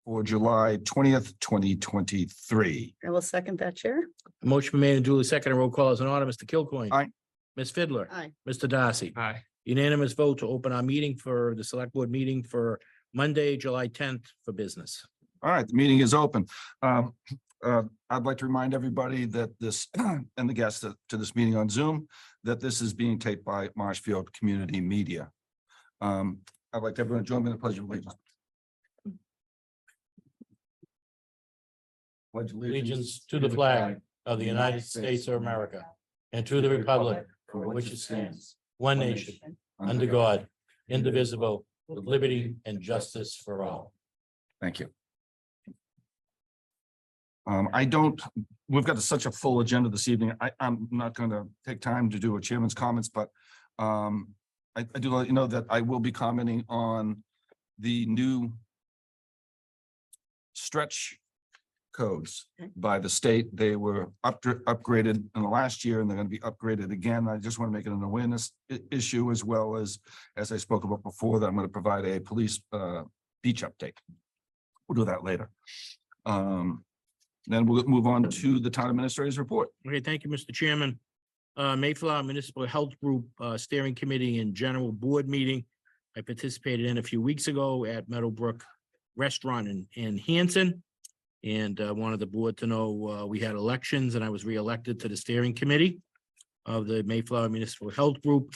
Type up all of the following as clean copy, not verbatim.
for July 20th, 2023. I will second that, Chair. A motion been made and duly seconded. Roll call is in order. Mr. Kilcoyne. Aye. Ms. Fiddler. Aye. Mr. Darcy. Aye. Unanimous vote to open our meeting for the select board meeting for Monday, July 10th for business. All right, the meeting is open. I'd like to remind everybody that this and the guests to this meeting on Zoom, that this is being taped by Marshfield Community Media. I'd like everyone to join me in the pledge of allegiance. Pledge Allegiance to the flag of the United States of America and to the republic for which it stands, one nation, under God, indivisible, with liberty and justice for all. Thank you. We've got such a full agenda this evening. I'm not going to take time to do a chairman's comments, but I do let you know that I will be commenting on the new stretch codes by the state. They were upgraded in the last year, and they're going to be upgraded again. I just want to make it an awareness issue, as well as I spoke about before, that I'm going to provide a police beach update. We'll do that later. Then we'll move on to the town administrator's report. Okay, thank you, Mr. Chairman. Mayflower Municipal Health Group Steering Committee and General Board meeting. I participated in a few weeks ago at Meadowbrook Restaurant in Hanson. And wanted the board to know we had elections and I was reelected to the steering committee of the Mayflower Municipal Health Group.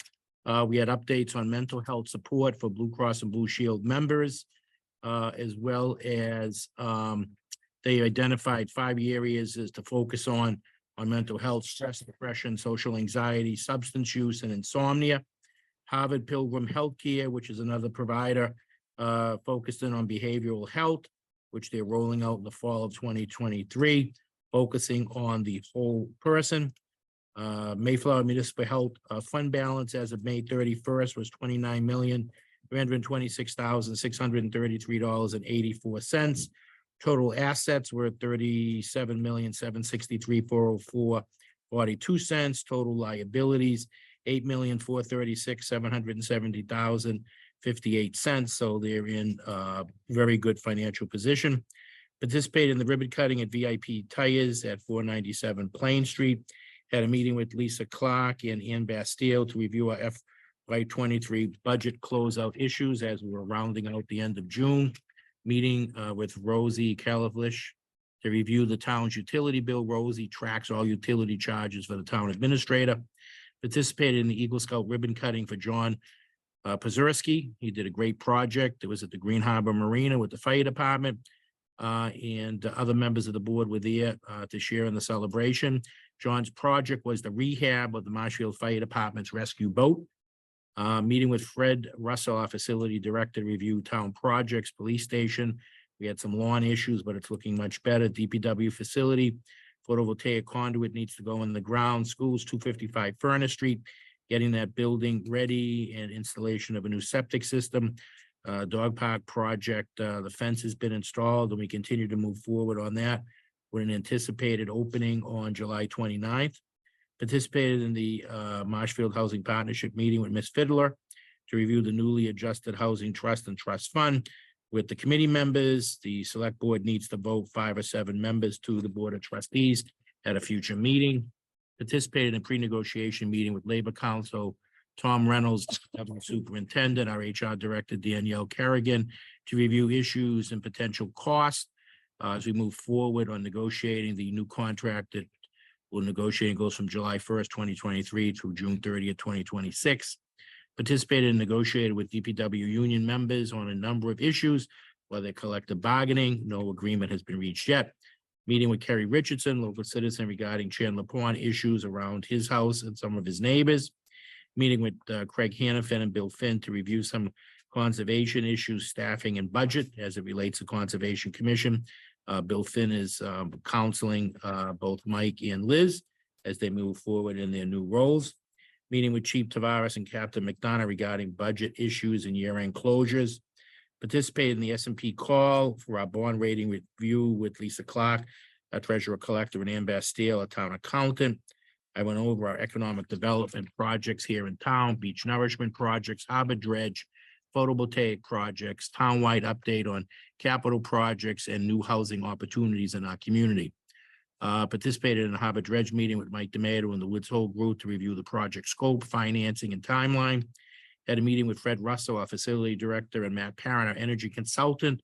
We had updates on mental health support for Blue Cross and Blue Shield members, as well as they identified 5 areas as to focus on mental health: stress, depression, social anxiety, substance use, and insomnia. Harvard Pilgrim Healthcare, which is another provider, focused in on behavioral health, which they're rolling out in the fall of 2023, focusing on the whole person. Mayflower Municipal Health fund balance as of May 31st was $29,326,633.84. Total assets were $37,763,404.42. Total liabilities, $8,436,770,058. So they're in very good financial position. Participated in the ribbon cutting at VIP Tires at 497 Plain Street. Had a meeting with Lisa Clark and Ann Bastille to review our FY23 budget closeout issues as we were rounding out the end of June. Meeting with Rosie Califlish to review the town's utility bill. Rosie tracks all utility charges for the town administrator. Participated in the Eagle Scout ribbon cutting for John Pazurski. He did a great project. It was at the Green Harbor Marina with the fire department, and other members of the board were there to share in the celebration. John's project was the rehab of the Marshfield Fire Department's rescue boat. Meeting with Fred Russell, our facility director, to review town projects, police station. We had some lawn issues, but it's looking much better. DPW facility, photovoltaic conduit needs to go in the ground. Schools, 255 Furnace Street, getting that building ready, and installation of a new septic system. Dog park project, the fence has been installed, and we continue to move forward on that with an anticipated opening on July 29th. Participated in the Marshfield Housing Partnership meeting with Ms. Fiddler to review the newly adjusted housing trust and trust fund with the committee members. The select board needs to vote 5 or 7 members to the board of trustees at a future meeting. Participated in pre-negotiation meeting with Labor Council, Tom Reynolds, Superintendent, our HR Director, Danielle Kerrigan, to review issues and potential costs as we move forward on negotiating the new contract that we'll negotiate and goes from July 1st, 2023 through June 30th, 2026. Participated and negotiated with DPW union members on a number of issues, whether collective bargaining. No agreement has been reached yet. Meeting with Kerry Richardson, local citizen, regarding Chandler Pond issues around his house and some of his neighbors. Meeting with Craig Hannafin and Bill Finn to review some conservation issues, staffing and budget as it relates to Conservation Commission. Bill Finn is counseling both Mike and Liz as they move forward in their new roles. Meeting with Chief Tavares and Captain McDonough regarding budget issues and year-end closures. Participated in the S&P call for our bond rating review with Lisa Clark, our treasurer collector, and Ann Bastille, a town accountant. I went over our economic development projects here in town, beach nourishment projects, harbor dredge, photovoltaic projects, townwide update on capital projects and new housing opportunities in our community. Participated in a Harbor Dredge meeting with Mike DeMato and the Woods Hole Group to review the project scope, financing, and timeline. Had a meeting with Fred Russell, our facility director, and Matt Parent, our energy consultant,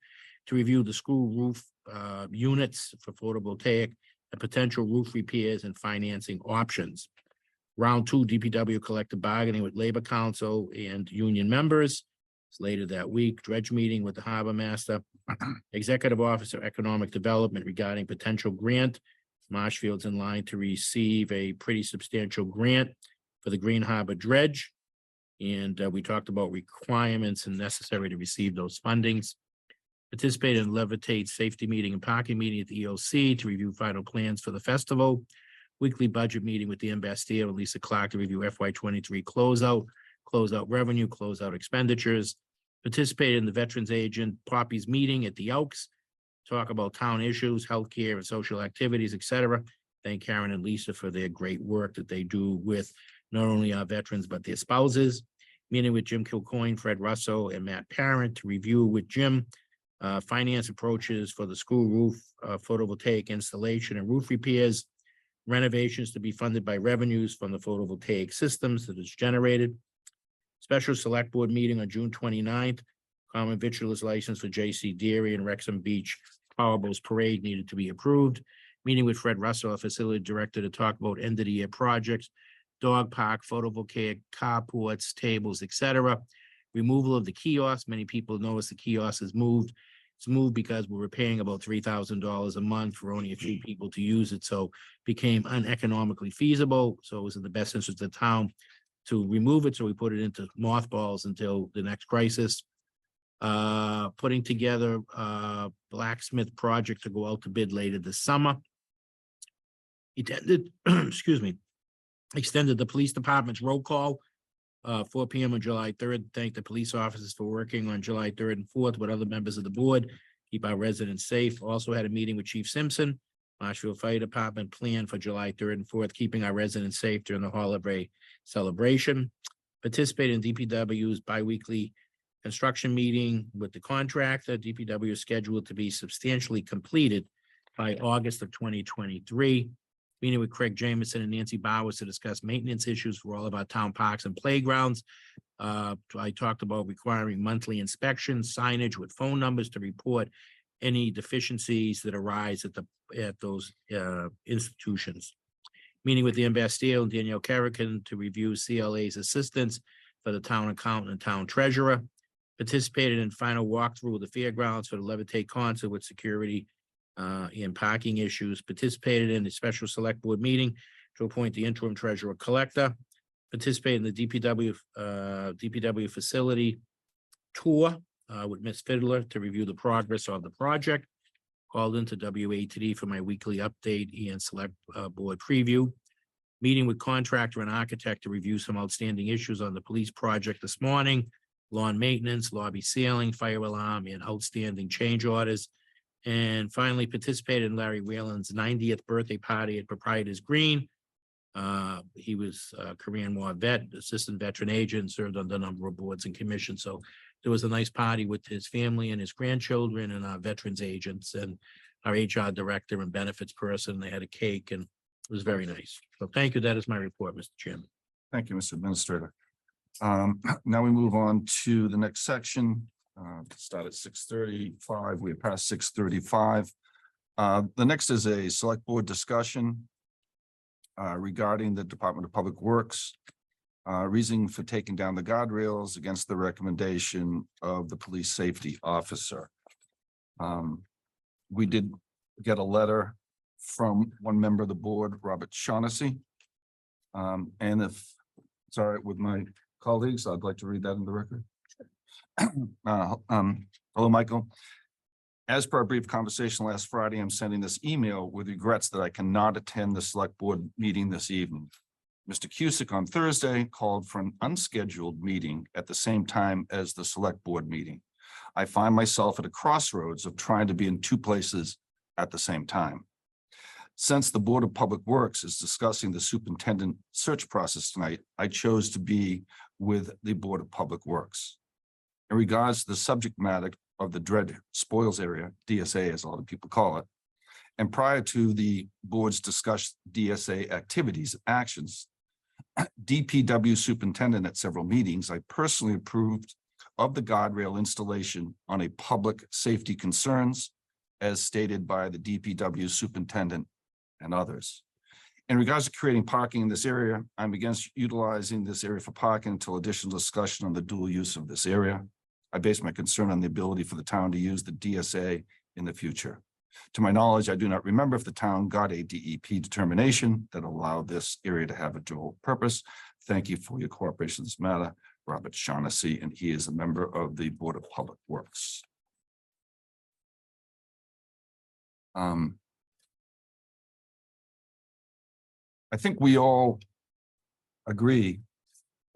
to review the school roof units for photovoltaic and potential roof repairs and financing options. Round 2 DPW collective bargaining with Labor Council and union members. It's later that week. Dredge meeting with the harbor master, executive officer, economic development regarding potential grant. Marshfield's in line to receive a pretty substantial grant for the Green Harbor Dredge. And we talked about requirements and necessary to receive those fundings. Participated in Levitate safety meeting and parking meeting at the EOC to review final plans for the festival. Weekly budget meeting with Dan Bastille and Lisa Clark to review FY23 closeout revenue, closeout expenditures. Participated in the Veterans Agent Poppy's meeting at the Elks. Talk about town issues, healthcare and social activities, etc. Thank Karen and Lisa for their great work that they do with not only our veterans, but their spouses. Meeting with Jim Kilcoyne, Fred Russell, and Matt Parent to review with Jim finance approaches for the school roof, photovoltaic installation and roof repairs, renovations to be funded by revenues from the photovoltaic systems that is generated. Special select board meeting on June 29th. Common victualers license for J.C. Deary and Wrexham Beach Powerboats Parade needed to be approved. Meeting with Fred Russell, our facility director, to talk about end of the year projects, dog park, photovoltaic carports, tables, etc. Removal of the kiosk. Many people notice the kiosk is moved. It's moved because we were paying about $3,000 a month for only a few people to use it. So became uneconomically feasible. So it was in the best interest of the town to remove it. So we put it into mothballs until the next crisis. Putting together a blacksmith project to go out to bid later this summer. Extended the police department's roll call, 4 p.m. on July 3rd. Thank the police officers for working on July 3rd and 4th with other members of the board. Keep our residents safe. Also had a meeting with Chief Simpson, Marshfield Fire Department plan for July 3rd and 4th, keeping our residents safe during the holiday celebration. Participated in DPW's biweekly construction meeting with the contractor. DPW is scheduled to be substantially completed by August of 2023. Meeting with Craig Jameson and Nancy Bowers to discuss maintenance issues for all of our town parks and playgrounds. I talked about requiring monthly inspections, signage with phone numbers to report any deficiencies that arise at those institutions. Meeting with Dan Bastille and Danielle Carrican to review CLA's assistance for the town accountant and town treasurer. Participated in final walkthrough of the fairgrounds for the Levitate concert with security and parking issues. Participated in the special select board meeting to appoint the interim treasurer collector. Participated in the DPW facility tour with Ms. Fiddler to review the progress of the project. Called into WATD for my weekly update and select board preview. Meeting with contractor and architect to review some outstanding issues on the police project this morning. Lawn maintenance, lobby ceiling, fire alarm, and outstanding change orders. And finally participated in Larry Whalen's 90th birthday party at Proprietors Green. He was a Korean War vet, assistant veteran agent, served on a number of boards and commissions. So there was a nice party with his family and his grandchildren and our veterans agents and our HR director and benefits person. They had a cake and it was very nice. So thank you. That is my report, Mr. Chairman. Thank you, Mr. Administrator. Now we move on to the next section. Start at 6:35. We're past 6:35. The next is a select board discussion regarding the Department of Public Works. Reasoning for taking down the guardrails against the recommendation of the police safety officer. We did get a letter from one member of the board, Robert Shaughnessy. And if it's all right with my colleagues, I'd like to read that in the record. Hello, Michael. As per our brief conversation last Friday, I'm sending this email with regrets that I cannot attend the select board meeting this evening. Mr. Cusick on Thursday called for an unscheduled meeting at the same time as the select board meeting. I find myself at a crossroads of trying to be in two places at the same time. Since the Board of Public Works is discussing the superintendent search process tonight, I chose to be with the Board of Public Works. in regards to the subject matter of the dread spoils area, DSA as a lot of people call it. And prior to the board's discussed DSA activities, actions, DPW superintendent at several meetings, I personally approved of the guardrail installation on a public safety concerns as stated by the DPW superintendent and others. In regards to creating parking in this area, I'm against utilizing this area for parking until additional discussion on the dual use of this area. I base my concern on the ability for the town to use the DSA in the future. To my knowledge, I do not remember if the town got a DEP determination that allowed this area to have a dual purpose. Thank you for your cooperation in this matter, Robert Shaughnessy, and he is a member of the Board of Public Works. I think we all agree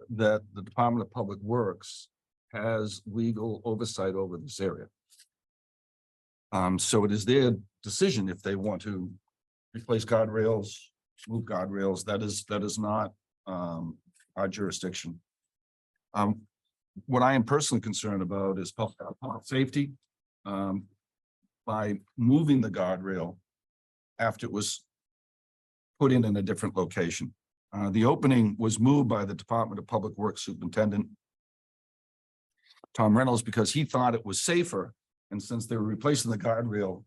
that the Department of Public Works has legal oversight over this area. So it is their decision if they want to replace guardrails, move guardrails. That is not our jurisdiction. What I am personally concerned about is public safety. By moving the guardrail after it was put in a different location. The opening was moved by the Department of Public Works Superintendent Tom Reynolds because he thought it was safer. And since they were replacing the guardrail,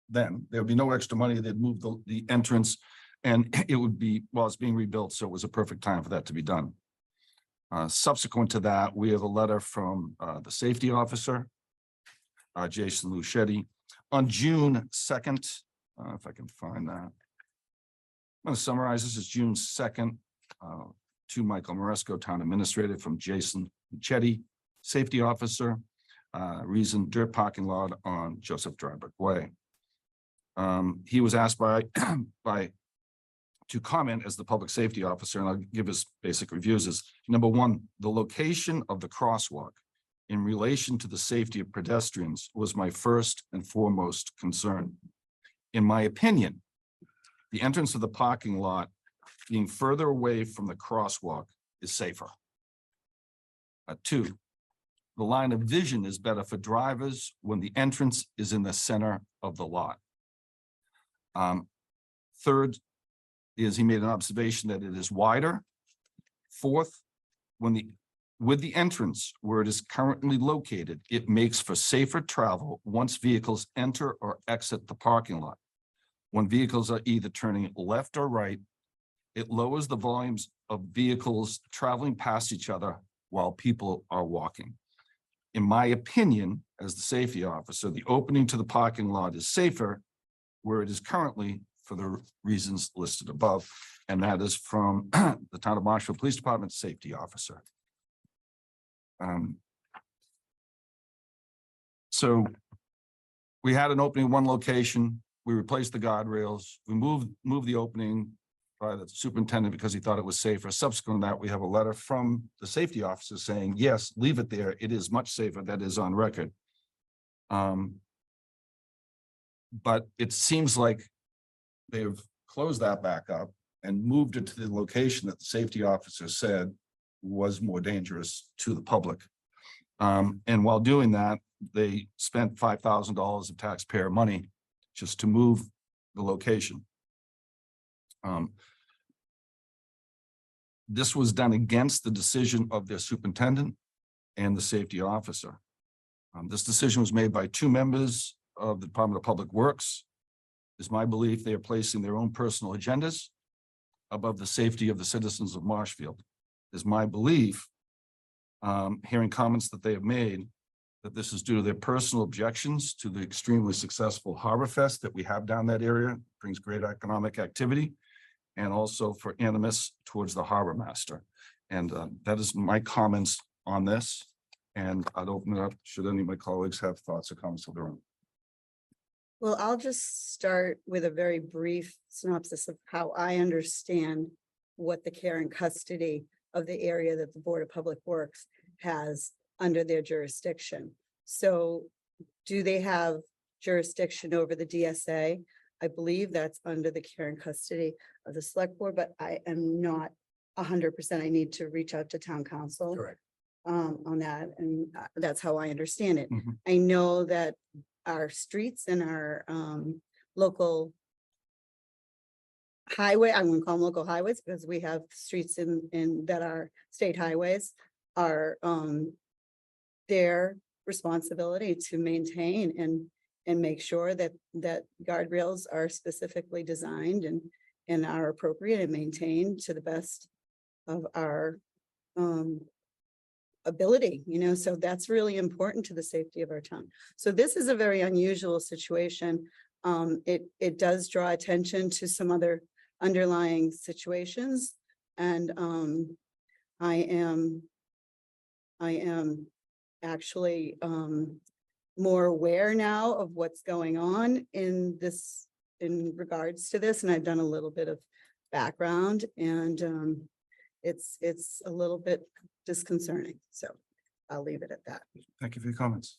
then there would be no extra money. They'd move the entrance and it would be, well, it's being rebuilt. So it was a perfect time for that to be done. Subsequent to that, we have a letter from the safety officer, Jason Luchetti, on June 2nd. If I can find that. I'm going to summarize. This is June 2nd to Michael Maresco, town administrator, from Jason Luchetti, safety officer. Reason dirt parking lot on Joseph Dryburgh Way. He was asked to comment as the public safety officer, and I'll give his basic reviews. Is number one, the location of the crosswalk in relation to the safety of pedestrians was my first and foremost concern. In my opinion, the entrance of the parking lot being further away from the crosswalk is safer. Two, the line of vision is better for drivers when the entrance is in the center of the lot. Third is he made an observation that it is wider. Fourth, with the entrance where it is currently located, it makes for safer travel once vehicles enter or exit the parking lot. When vehicles are either turning left or right, it lowers the volumes of vehicles traveling past each other while people are walking. In my opinion, as the safety officer, the opening to the parking lot is safer where it is currently for the reasons listed above. And that is from the town of Marshfield Police Department safety officer. So we had an opening in one location. We replaced the guardrails. We moved the opening by the superintendent because he thought it was safer. Subsequent to that, we have a letter from the safety officer saying, yes, leave it there. It is much safer. That is on record. But it seems like they've closed that back up and moved it to the location that the safety officer said was more dangerous to the public. And while doing that, they spent $5,000 of taxpayer money just to move the location. This was done against the decision of their superintendent and the safety officer. This decision was made by two members of the Department of Public Works. It's my belief they are placing their own personal agendas above the safety of the citizens of Marshfield. It's my belief, hearing comments that they have made, that this is due to their personal objections to the extremely successful Harbor Fest that we have down that area, brings great economic activity, and also for animus towards the harbor master. And that is my comments on this. And I'd open it up should any of my colleagues have thoughts or comments of their own. Well, I'll just start with a very brief synopsis of how I understand what the care and custody of the area that the Board of Public Works has under their jurisdiction. So do they have jurisdiction over the DSA? I believe that's under the care and custody of the select board, but I am not 100%. I need to reach out to town council. Correct. on that, and that's how I understand it. Mhm. I know that our streets and our local highway, I'm gonna call them local highways because we have streets in that are state highways, are their responsibility to maintain and make sure that guardrails are specifically designed and are appropriate and maintained to the best of our ability, so that's really important to the safety of our town. So this is a very unusual situation. It does draw attention to some other underlying situations, and I am actually more aware now of what's going on in regards to this, and I've done a little bit of background, and it's a little bit disconcerting, so I'll leave it at that. Thank you for your comments.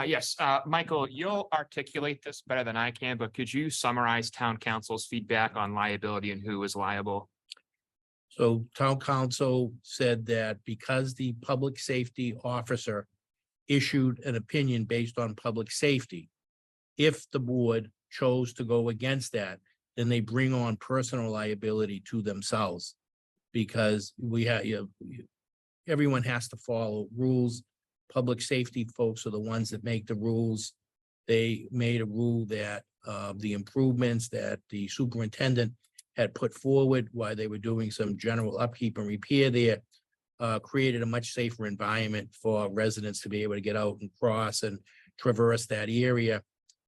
Yes, Michael, you'll articulate this better than I can, but could you summarize town council's feedback on liability and who is liable? So town council said that because the public safety officer issued an opinion based on public safety, if the board chose to go against that, then they bring on personal liability to themselves. Because we have, everyone has to follow rules. Public safety folks are the ones that make the rules. They made a rule that the improvements that the superintendent had put forward while they were doing some general upkeep and repair there created a much safer environment for residents to be able to get out and cross and traverse that area.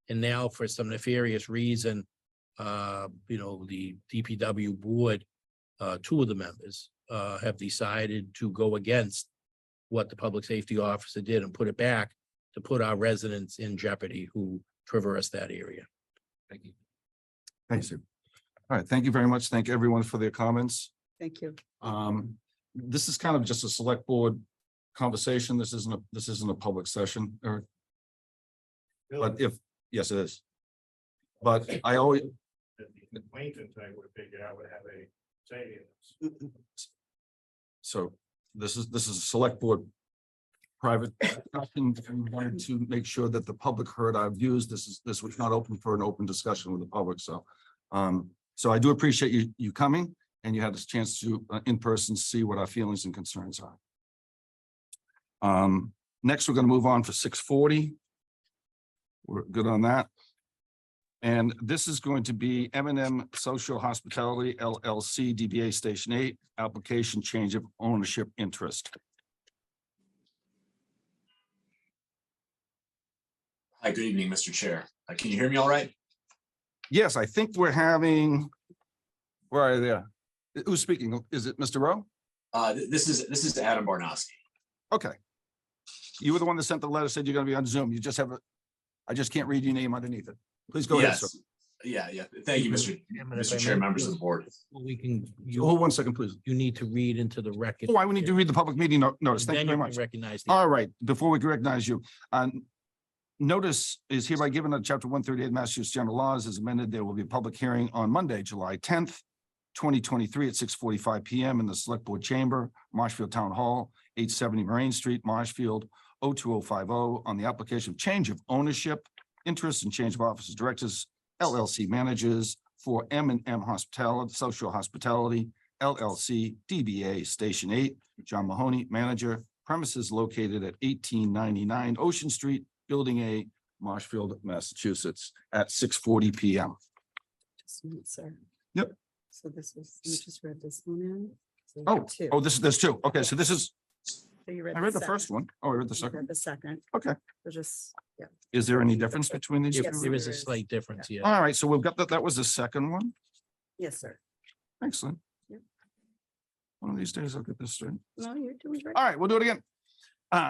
And now for some nefarious reason, the DPW board, two of the members have decided to go against what the public safety officer did and put it back to put our residents in jeopardy who traverse that area. Thank you. Thanks, Sue. All right, thank you very much. Thank everyone for their comments. Thank you. This is kind of just a select board conversation. This isn't a public session, or but yes, it is. But I always, The acquaintance I would figure I would have a say in this. so this is a select board private discussion. We wanted to make sure that the public heard our views. This was not open for an open discussion with the public. So so I do appreciate you coming, and you had this chance to in person see what our feelings and concerns are. Next, we're going to move on for 640. We're good on that. And this is going to be M&M Social Hospitality LLC, DBA Station 8, application change of ownership interest. Hi, good evening, Mr. Chair. Can you hear me all right? Yes, I think we're having, where are you there? Who's speaking? Is it Mr. Rowe? This is Adam Barnowski. Okay. You were the one that sent the letter, said you're going to be on Zoom. You just have I just can't read your name underneath it. Please go ahead, sir. Yes. Yeah. Thank you, Mr. Chair, members of the board. We can, Hold 1 second, please. you need to read into the record. Oh, I would need to read the public meeting notice. Thank you very much. Recognize. All right, before we recognize you, notice is hereby given under Chapter 138 Massachusetts General Laws as amended. There will be a public hearing on Monday, July 10th, 2023 at 6:45 PM in the Select Board Chamber, Marshfield Town Hall, 870 Marine Street, Marshfield, 02050, on the application of change of ownership, interest, and change of officers, directors, LLC managers for M&M Hospitality, Social Hospitality, LLC, DBA Station 8, John Mahoney, manager, premises located at 1899 Ocean Street, Building A, Marshfield, Massachusetts, at 6:40 PM. Just a minute, sir. Yep. So this was, you just read this one in? So you Oh, have two. oh, there's two. Okay, so this is, So you I read the second. first one. Oh, I read the You second. read the second. Okay. So just, yeah. Is there any difference between these? Yes. two? There is a slight difference here. All right, so we've got that was the second one. Yes, sir. Excellent. Yep. One of these days I'll get this straight. No, you're doing great. All right, we'll do it again.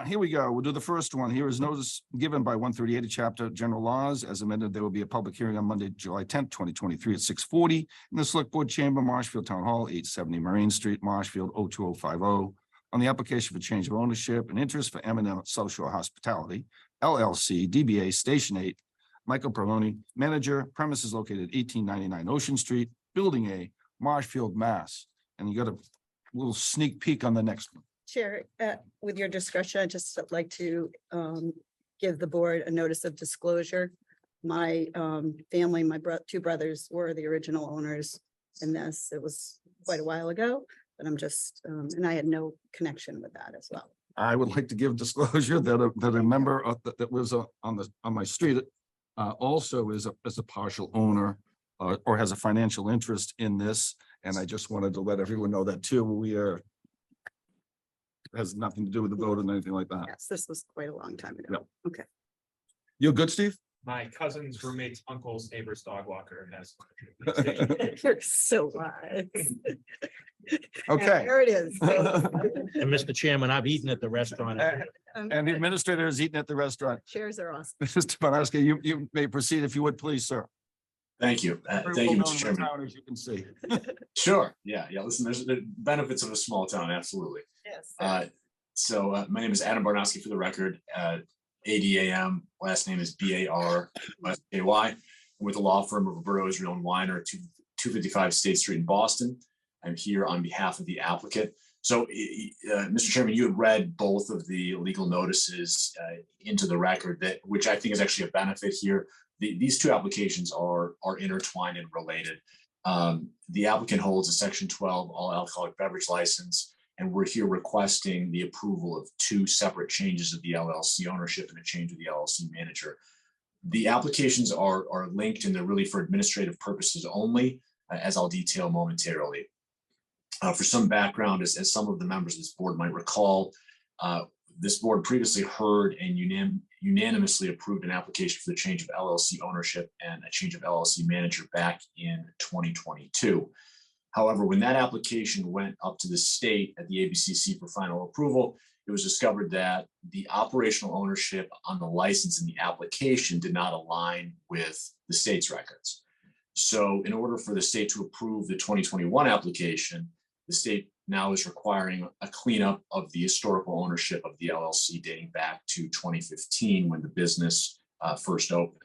Here we go. We'll do the first one. Here is notice given by 138 Chapter General Laws as amended. There will be a public hearing on Monday, July 10th, 2023 at 6:40 in the Select Board Chamber, Marshfield Town Hall, 870 Marine Street, Marshfield, 02050, on the application for change of ownership and interest for M&M Social Hospitality, LLC, DBA Station 8, Michael Perloni, manager, premises located at 1899 Ocean Street, Building A, Marshfield, Mass. And you got a little sneak peek on the next one. Chair, with your discretion, I'd just like to give the board a notice of disclosure. My family, my two brothers were the original owners in this. It was quite a while ago, but I'm just, and I had no connection with that as well. I would like to give disclosure that a member of that was on my street also is a partial owner or has a financial interest in this. And I just wanted to let everyone know that too. We are has nothing to do with the vote and anything like that. Yes, this was quite a long time ago. Okay. You're good, Steve? My cousin's roommate's uncle's neighbor's dog walker has. You're so wise. Okay. There it is. And Mr. Chairman, I've eaten at the restaurant. And the administrator is eating at the restaurant. Chairs are awesome. Mr. Bonarski, you may proceed if you would, please, sir. Thank you. Thank you, Very well known Mr. in the Chairman. town, as you can see. Sure. Yeah. Listen, there's the benefits of a small town. Absolutely. Yes. So my name is Adam Barnowski for the record, ADAM, last name is BARSKY. I'm with the law firm of Roberto Israel and Weiner, 255 State Street in Boston. I'm here on behalf of the applicant. So, Mr. Chairman, you had read both of the legal notices into the record, which I think is actually a benefit here. These two applications are intertwined and related. The applicant holds a Section 12 all alcoholic beverage license, and we're here requesting the approval of two separate changes of the LLC ownership and a change of the LLC manager. The applications are linked and they're really for administrative purposes only, as I'll detail momentarily. For some background, as some of the members of this board might recall, this board previously heard and unanimously approved an application for the change of LLC ownership and a change of LLC manager back in 2022. However, when that application went up to the state at the ABCC for final approval, it was discovered that the operational ownership on the license in the application did not align with the state's records. So in order for the state to approve the 2021 application, the state now is requiring a cleanup of the historical ownership of the LLC dating back to 2015 when the business first opened.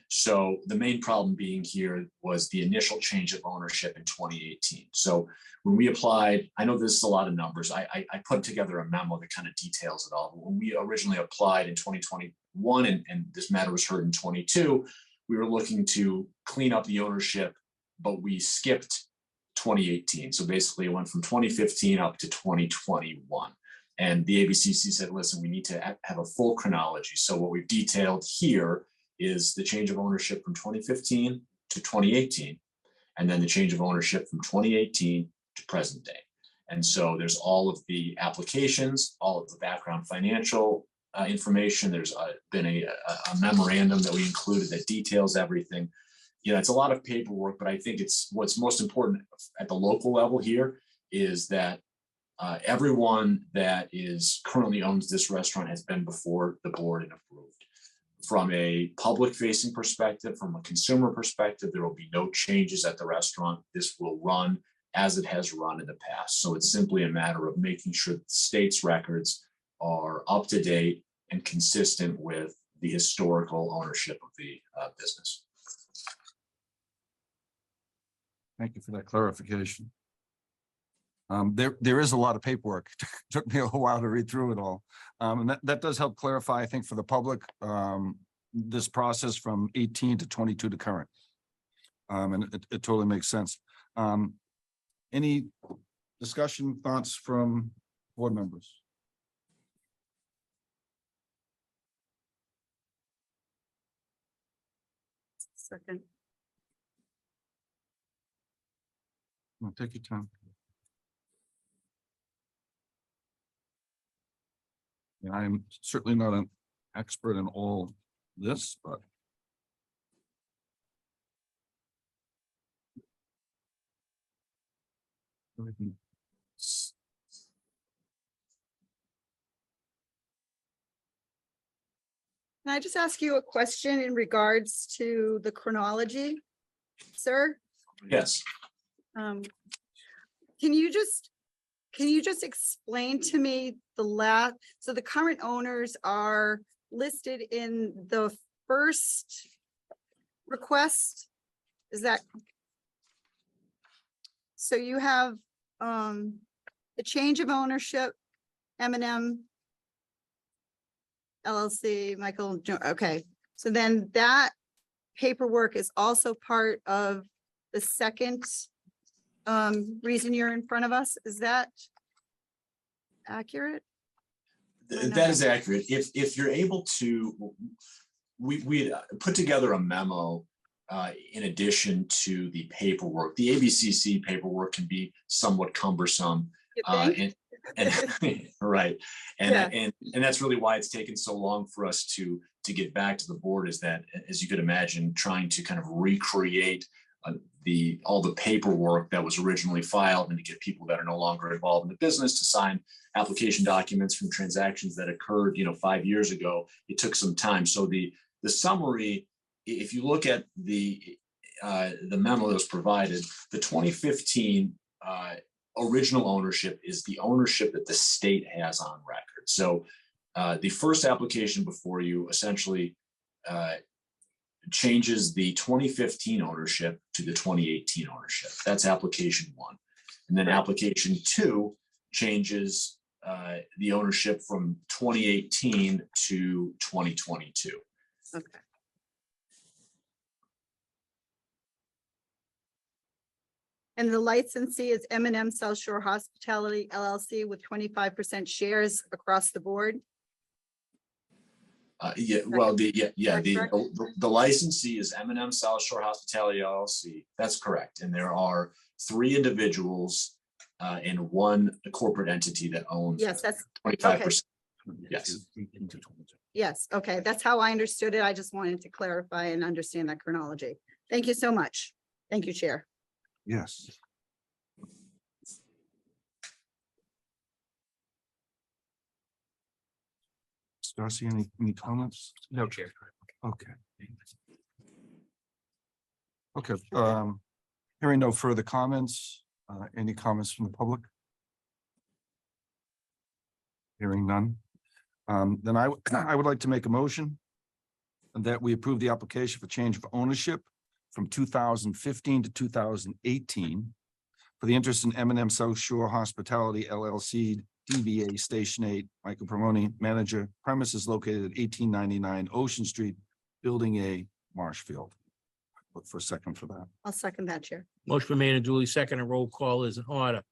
So the main problem being here was the initial change of ownership in 2018. So when we applied, I know this is a lot of numbers. I put together a memo that kind of details it all. But when we originally applied in 2021 and this matter was heard in 22, we were looking to clean up the ownership, but we skipped 2018. So basically it went from 2015 up to 2021. And the ABCC said, listen, we need to have a full chronology. So what we've detailed here is the change of ownership from 2015 to 2018, and then the change of ownership from 2018 to present day. And so there's all of the applications, all of the background financial information. There's been a memorandum that we included that details everything. It's a lot of paperwork, but I think what's most important at the local level here is that everyone that is currently owns this restaurant has been before the board and approved. From a public facing perspective, from a consumer perspective, there will be no changes at the restaurant. This will run as it has run in the past. So it's simply a matter of making sure that the state's records are up to date and consistent with the historical ownership of the business. Thank you for that clarification. There is a lot of paperwork. Took me a while to read through it all. And that does help clarify, I think, for the public, this process from 18 to 22 to current. And it totally makes sense. Any discussion, thoughts from board members? Second. Well, take your time. And I'm certainly not an expert in all this, but Can I just ask you a question in regards to the chronology, sir? Yes. Can you just explain to me so the current owners are listed in the first request? Is that? So you have the change of ownership M&M LLC, Michael, okay, so then that paperwork is also part of the second reason you're in front of us, is that accurate? That is accurate. If you're able to, we had put together a memo in addition to the paperwork. The ABCC paperwork can be somewhat cumbersome. You think? And right. And, Yeah. and that's really why it's taken so long for us to get back to the board, is that, as you could imagine, trying to kind of recreate all the paperwork that was originally filed, and to get people that are no longer involved in the business to sign application documents from transactions that occurred, 5 years ago. It took some time. So the summary, if you look at the memo that was provided, the 2015 original ownership is the ownership that the state has on record. So the first application before you essentially changes the 2015 ownership to the 2018 ownership. That's application 1. And then application 2 changes the ownership from 2018 to 2022. Okay. And the licensee is M&M South Shore Hospitality LLC with 25% shares across the board. The licensee is M&M South Shore Hospitality LLC. That's correct. And there are 3 individuals and 1 corporate entity that owns. Yes, that's 25%. Yes. Yes, okay, that's how I understood it. I just wanted to clarify and understand that chronology. Thank you so much. Thank you, Chair. Yes. Darcy, any comments? No, Chair. Okay. Okay, hearing no further comments, any comments from the public? Hearing none. Then I would like to make a motion that we approve the application for change of ownership from 2015 to 2018 for the interest in M&M South Shore Hospitality LLC, DBA Station 8, Michael Promoni, manager, premises located at 1899 Ocean Street, Building A, Marshfield. Look for a second for that. I'll second that, Chair. Motion been made and duly second, and roll call is in order.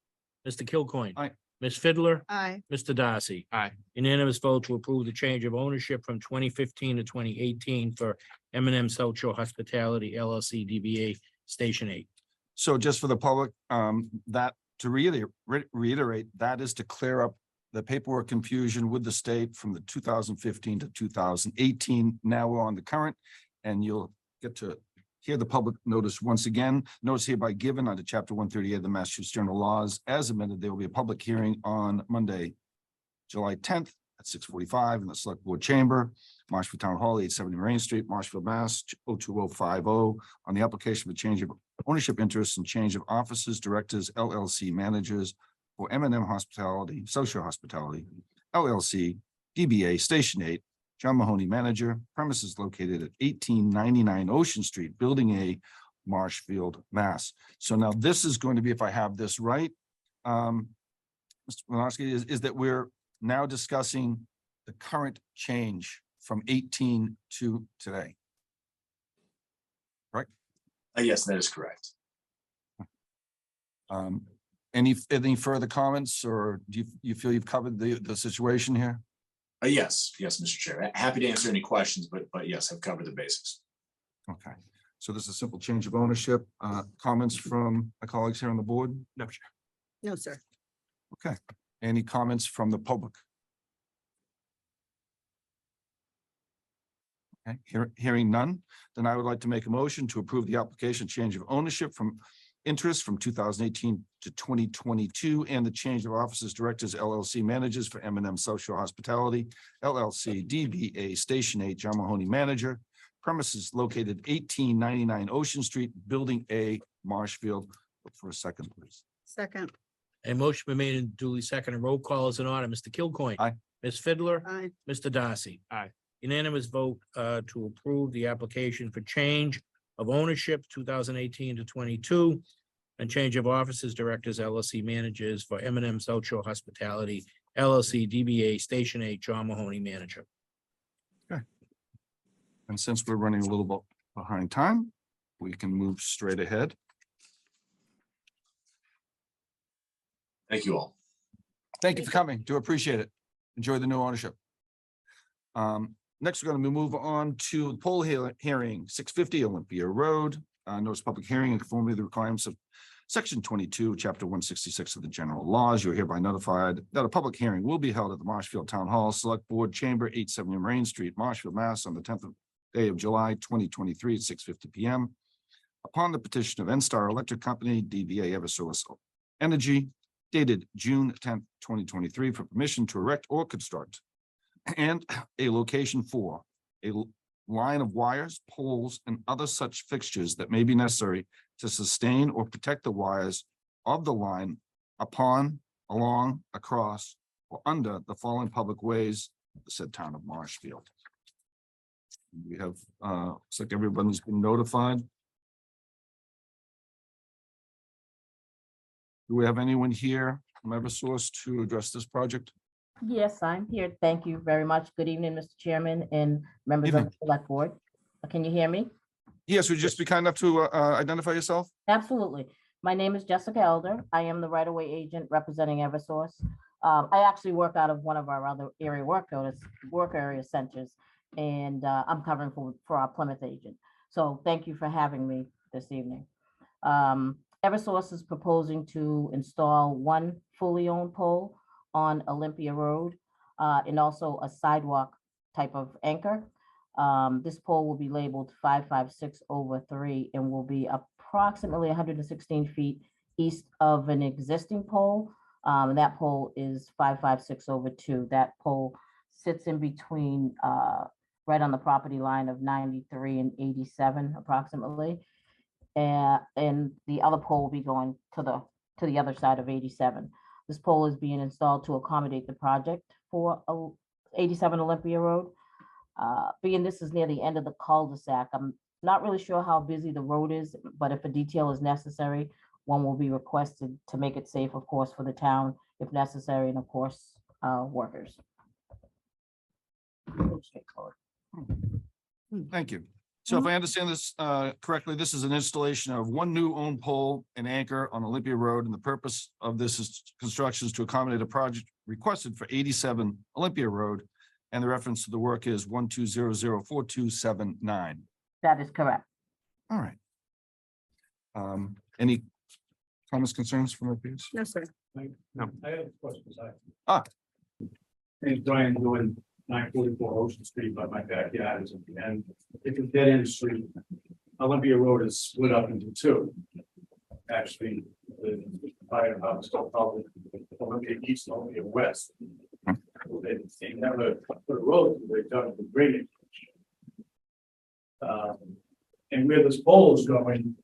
Mr. Kilcoyne. Aye. Ms. Fiddler. Aye. Mr. Darcy. Aye. Unanimous vote to approve the change of ownership from 2015 to 2018 for M&M South Shore Hospitality LLC DBA Station 8. So just for the public, that to reiterate, that is to clear up the paperwork confusion with the state from the 2015 to 2018. Now we're on the current, and you'll get to hear the public notice once again. Notice hereby given under Chapter 138 of the Massachusetts General Laws as amended. There will be a public hearing on Monday, July 10th at 6:45 in the Select Board Chamber, Marshfield Town Hall, 870 Marine Street, Marshfield, Mass. 02050, on the application for change of ownership interests and change of officers, directors, LLC managers for M&M Hospitality, South Shore Hospitality, LLC, DBA Station 8, John Mahoney, manager, premises located at 1899 Ocean Street, Building A, Marshfield, Mass. So now this is going to be, if I have this right, Mr. Malinowski, is that we're now discussing the current change from 18 to today. Right? Yes, that is correct. Any further comments, or do you feel you've covered the situation here? Yes, Mr. Chair. Happy to answer any questions, but yes, I've covered the basics. Okay, so this is a simple change of ownership. Comments from my colleagues here on the board? No, Chair. No, sir. Okay, any comments from the public? Okay, hearing none, then I would like to make a motion to approve the application change of ownership from interest from 2018 to 2022 and the change of officers, directors, LLC managers for M&M South Shore Hospitality, LLC, DBA Station 8, John Mahoney manager, premises located 1899 Ocean Street, Building A, Marshfield. Look for a second, please. Second. A motion been made and duly second, and roll call is in order. Mr. Kilcoyne. Aye. Ms. Fiddler. Aye. Mr. Darcy. Aye. Unanimous vote to approve the application for change of ownership 2018 to 22 and change of officers, directors, LLC managers for M&M South Shore Hospitality LLC, DBA Station 8, John Mahoney, manager. And since we're running a little bit behind time, we can move straight ahead. Thank you all. Thank you for coming. Do appreciate it. Enjoy the new ownership. Next, we're going to move on to the poll hearing, 650 Olympia Road. Notice public hearing in conformity with the requirements of Section 22, Chapter 166 of the General Laws. You're hereby notified that a public hearing will be held at the Marshfield Town Hall, Select Board Chamber, 870 Marine Street, Marshfield, Mass. On the 10th day of July, 2023 at 6:50 p.m. upon the petition of N-Star Electric Company, DBA Eversource Energy, dated June 10th, 2023, for permission to erect or construct and a location for a line of wires, poles, and other such fixtures that may be necessary to sustain or protect the wires of the line upon, along, across, or under the following public ways, the said town of Marshfield. We have, looks like everybody's been notified. Do we have anyone here from Eversource to address this project? Yes, I'm here. Thank you very much. Good evening, Mr. Chairman and members of Evening. the select board. Can you hear me? Yes, would you just be kind enough to identify yourself? Absolutely. My name is Jessica Elder. I am the right-of-way agent representing Eversource. I actually work out of one of our other area work area centers, and I'm covering for our Plymouth agent. So thank you for having me this evening. Eversource is proposing to install one fully owned pole on Olympia Road and also a sidewalk type of anchor. This pole will be labeled 556/3 and will be approximately 116 feet east of an existing pole. And that pole is 556/2. That pole sits in between right on the property line of 93 and 87 approximately. And the other pole will be going to the other side of 87. This pole is being installed to accommodate the project for 87 Olympia Road. Being this is near the end of the cul-de-sac, I'm not really sure how busy the road is, but if a detail is necessary, one will be requested to make it safe, of course, for the town if necessary, and of course, workers. Straightforward. Thank you. So if I understand this correctly, this is an installation of one new owned pole and anchor on Olympia Road, and the purpose of this is construction is to accommodate a project requested for 87 Olympia Road, and the reference to the work is 1200427 That is correct. All right. Any comments, concerns from my peers? No, sir. No. I have questions. Ah. Brian doing 944 Ocean Street, but my backyard is at the end. It's a dead end street. Olympia Road is split up into two. Actually, the fire house still called it Olympia East, Olympia West. They never put a road, they dug the drainage. And where this pole is going,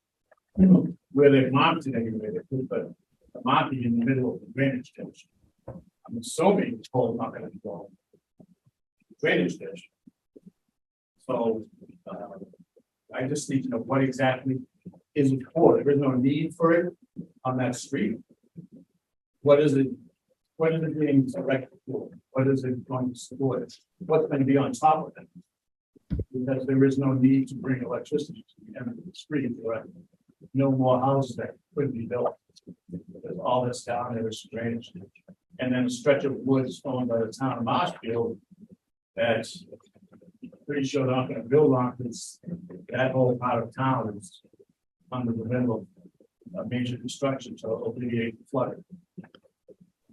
where they've marked it anyway, they put the marking in the middle of the drainage ditch. I'm assuming the pole is not gonna go drainage ditch. So, I just need to know what exactly is it for? There is no need for it on that street. What is it? What is it being erected for? What is it going to support? What's going to be on top of it? Because there is no need to bring electricity to the end of the street. There are no more houses that could be built. There's all this down there is drainage. And then a stretch of woods owned by the town of Marshfield that's pretty sure they're not going to build on, because that whole part of town is under the middle of major construction to alleviate the flooding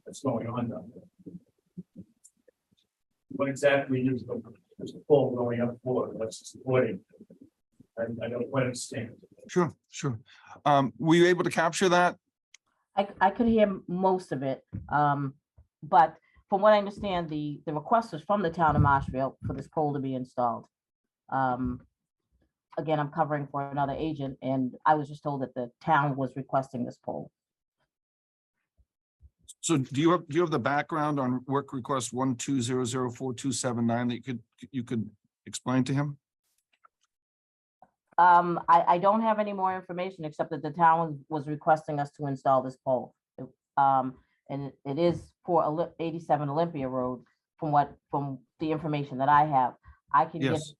that's going on down there. What exactly is the pole going up for? What's supporting? I don't quite understand. Sure. Were you able to capture that? I could hear most of it, but from what I understand, the request is from the town of Marshfield for this pole to be installed. Again, I'm covering for another agent, and I was just told that the town was requesting this pole. So do you have the background on work request 1200427 that you could explain to him? I don't have any more information except that the town was requesting us to install this pole. And it is for 87 Olympia Road, from the information that I have. I can get, Yes,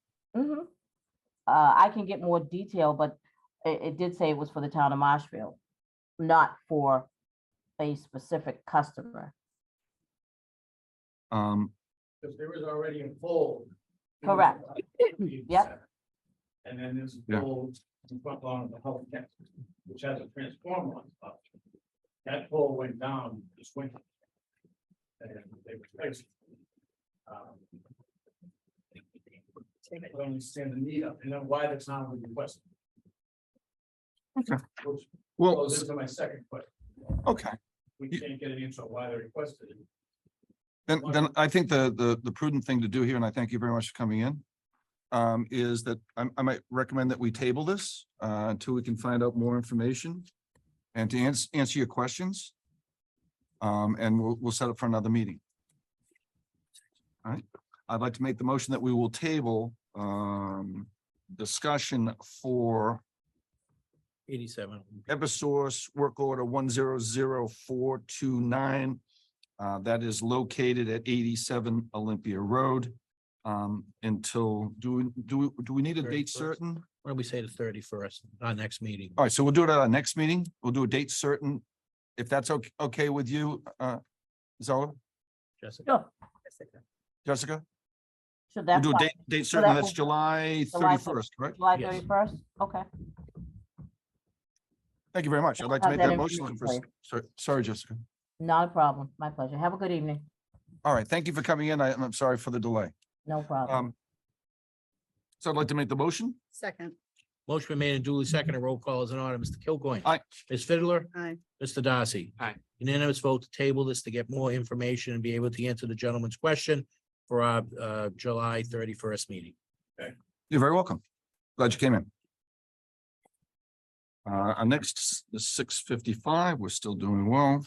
I can get more detail, but it did say it was for the town of Marshfield, not for a specific customer. Because there is already a pole. Correct. Yep. And then there's a Yeah. pole in front lawn of the health camp, which has a transformer on top. That pole went down this winter. And they replaced it. I don't understand the need of, and then why the town would request. Okay. Which well, goes into my second question. okay. We can't get an answer on why they requested it. Then I think the prudent thing to do here, and I thank you very much for coming in, is that I might recommend that we table this until we can find out more information and to answer your questions. And we'll set up for another meeting. All right, I'd like to make the motion that we will table discussion for 87. Eversource work order 100429. That is located at 87 Olympia Road. Until, do we need a date 31st. certain? Why don't we say the 31st, our next meeting? All right, so we'll do it at our next meeting. We'll do a date certain. If that's okay with you, Zola, Jessica? Sure. Jessica? So We'll that's do a why- date so certain. that That's will- July July 31st, right? July Yes. 31st, okay. Thank you very much. I'd like to Have make that that motion. information Sorry, Jessica. Not a problem, my pleasure. Have a good evening. All right, thank you for coming in. I'm sorry for the delay. No problem. So I'd like to make the motion. Second, Motion been made and duly seconded. Roll call is in order. Mr. Kilgoin. Aye. Ms. Fiddler. aye. Mr. Darcy. Aye. Unanimous vote to table this to get more information and be able to answer the gentleman's question for our July 31st meeting. You're very welcome. Glad you came in. Our next is 6:55. We're still doing well.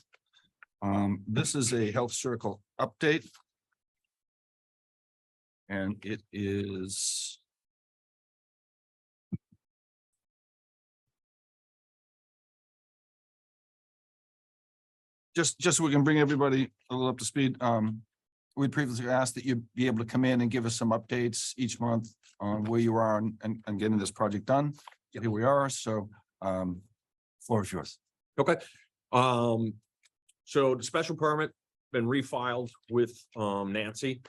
This is a health circle update. And it is. Just so we can bring everybody a little up to speed, we previously asked that you be able to come in and give us some updates each month on where you are and getting this project done. Here we are, so floor is yours. Okay, so the special permit been refiled with Nancy.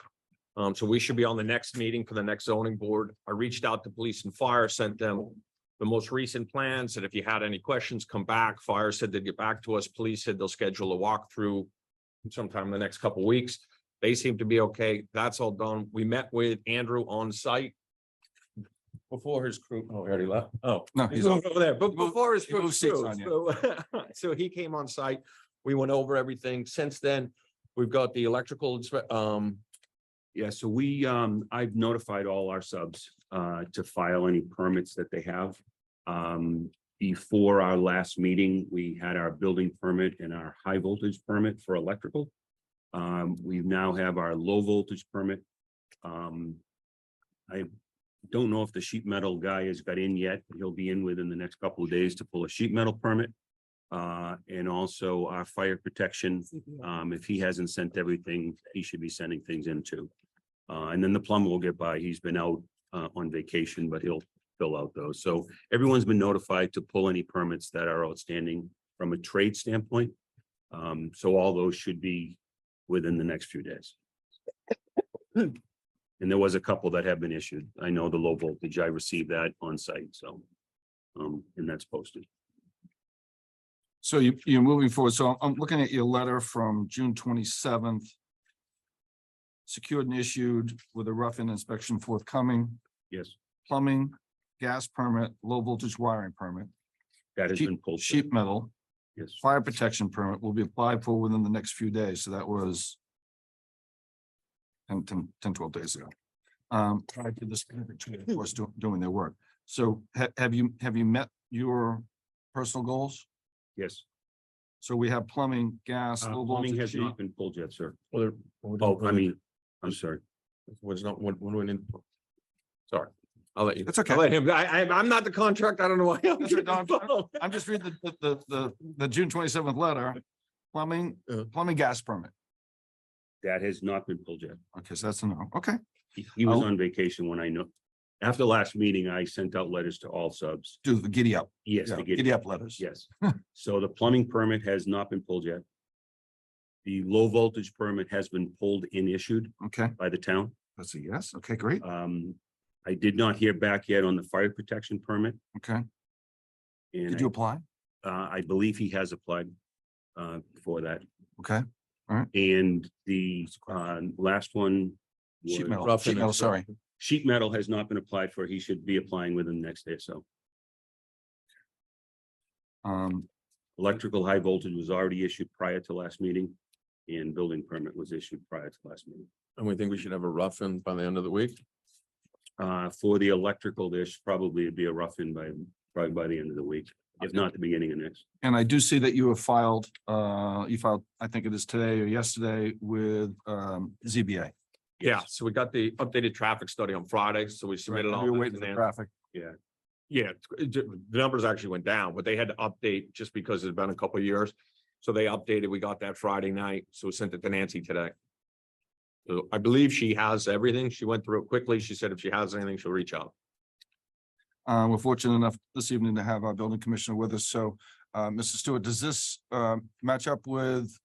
So we should be on the next meeting for the next zoning board. I reached out to police and fire, sent them the most recent plans, and if you had any questions, come back. Fire said they'd get back to us. Police said they'll schedule a walkthrough sometime in the next couple of weeks. They seem to be okay. That's all done. We met with Andrew on site before his crew. Oh, he already left. Oh, No, he's he's over there, but before his he moved seats on you. so he came on site. We went over everything. Since then, we've got the electrical, Yeah, so I've notified all our subs to file any permits that they have. Before our last meeting, we had our building permit and our high voltage permit for electrical. We now have our low voltage permit. I don't know if the sheet metal guy has got in yet. He'll be in within the next couple of days to pull a sheet metal permit. And also our fire protection, if he hasn't sent everything, he should be sending things in too. And then the plumber will get by. He's been out on vacation, but he'll fill out those. So everyone's been notified to pull any permits that are outstanding from a trade standpoint. So all those should be within the next few days. And there was a couple that have been issued. I know the low voltage, I received that on site, so. And that's posted. So you're moving forward. So I'm looking at your letter from June 27th. Secured and issued with a rough-in inspection forthcoming, Yes, plumbing, gas permit, low voltage wiring permit, that has been pulled. sheet metal, Yes, fire protection permit will be applied for within the next few days. So that was 12 days ago. Prior to this, of course, doing their work. So have you met your personal goals? yes. So we have plumbing, gas, low Plumbing voltage. has sheet- not been pulled yet, sir. well, Oh, I mean, I'm sorry. was not, when we didn't. Sorry, I'll let you. That's okay. I'll let him, I'm not the contract. I don't know why. I'm That's right, no, I'm- getting involved. I'm just reading the June 27th letter, plumbing, Uh. plumbing gas permit. That has not been pulled yet. Okay, so that's a no. Okay, He was Oh. on vacation when I know. After last meeting, I sent out letters to all subs. do the giddy up. Yes, Yeah, to giddy up letters. Yes. So the plumbing permit has not been pulled yet. The low voltage permit has been pulled and issued Okay, by the town. that's a yes. Okay, great. I did not hear back yet on the fire protection permit. Okay, And did you apply? I believe he has applied for that. Okay, And the last one sheet was metal, Rough sheet and metal, sorry. sheet metal has not been applied for. He should be applying within the next day or so. Electrical high voltage was already issued prior to last meeting, and building permit was issued prior to last meeting. And we think we should have a rough in by the end of the week. For the electrical, there should probably be a rough in probably by the end of the week, if not the beginning of next. And I do see that you have filed, I think it is today or yesterday with ZBA. Yeah, so we got the updated traffic study on Friday, so we submitted all. We're that waiting to for the Nancy. traffic. Yeah, the numbers actually went down, but they had to update just because it's been a couple of years. So they updated, we got that Friday night, so we sent it to Nancy today. So I believe she has everything. She went through it quickly. She said if she has anything, she'll reach out. We're fortunate enough this evening to have our building commissioner with us. So, Mr. Stewart, does this match up with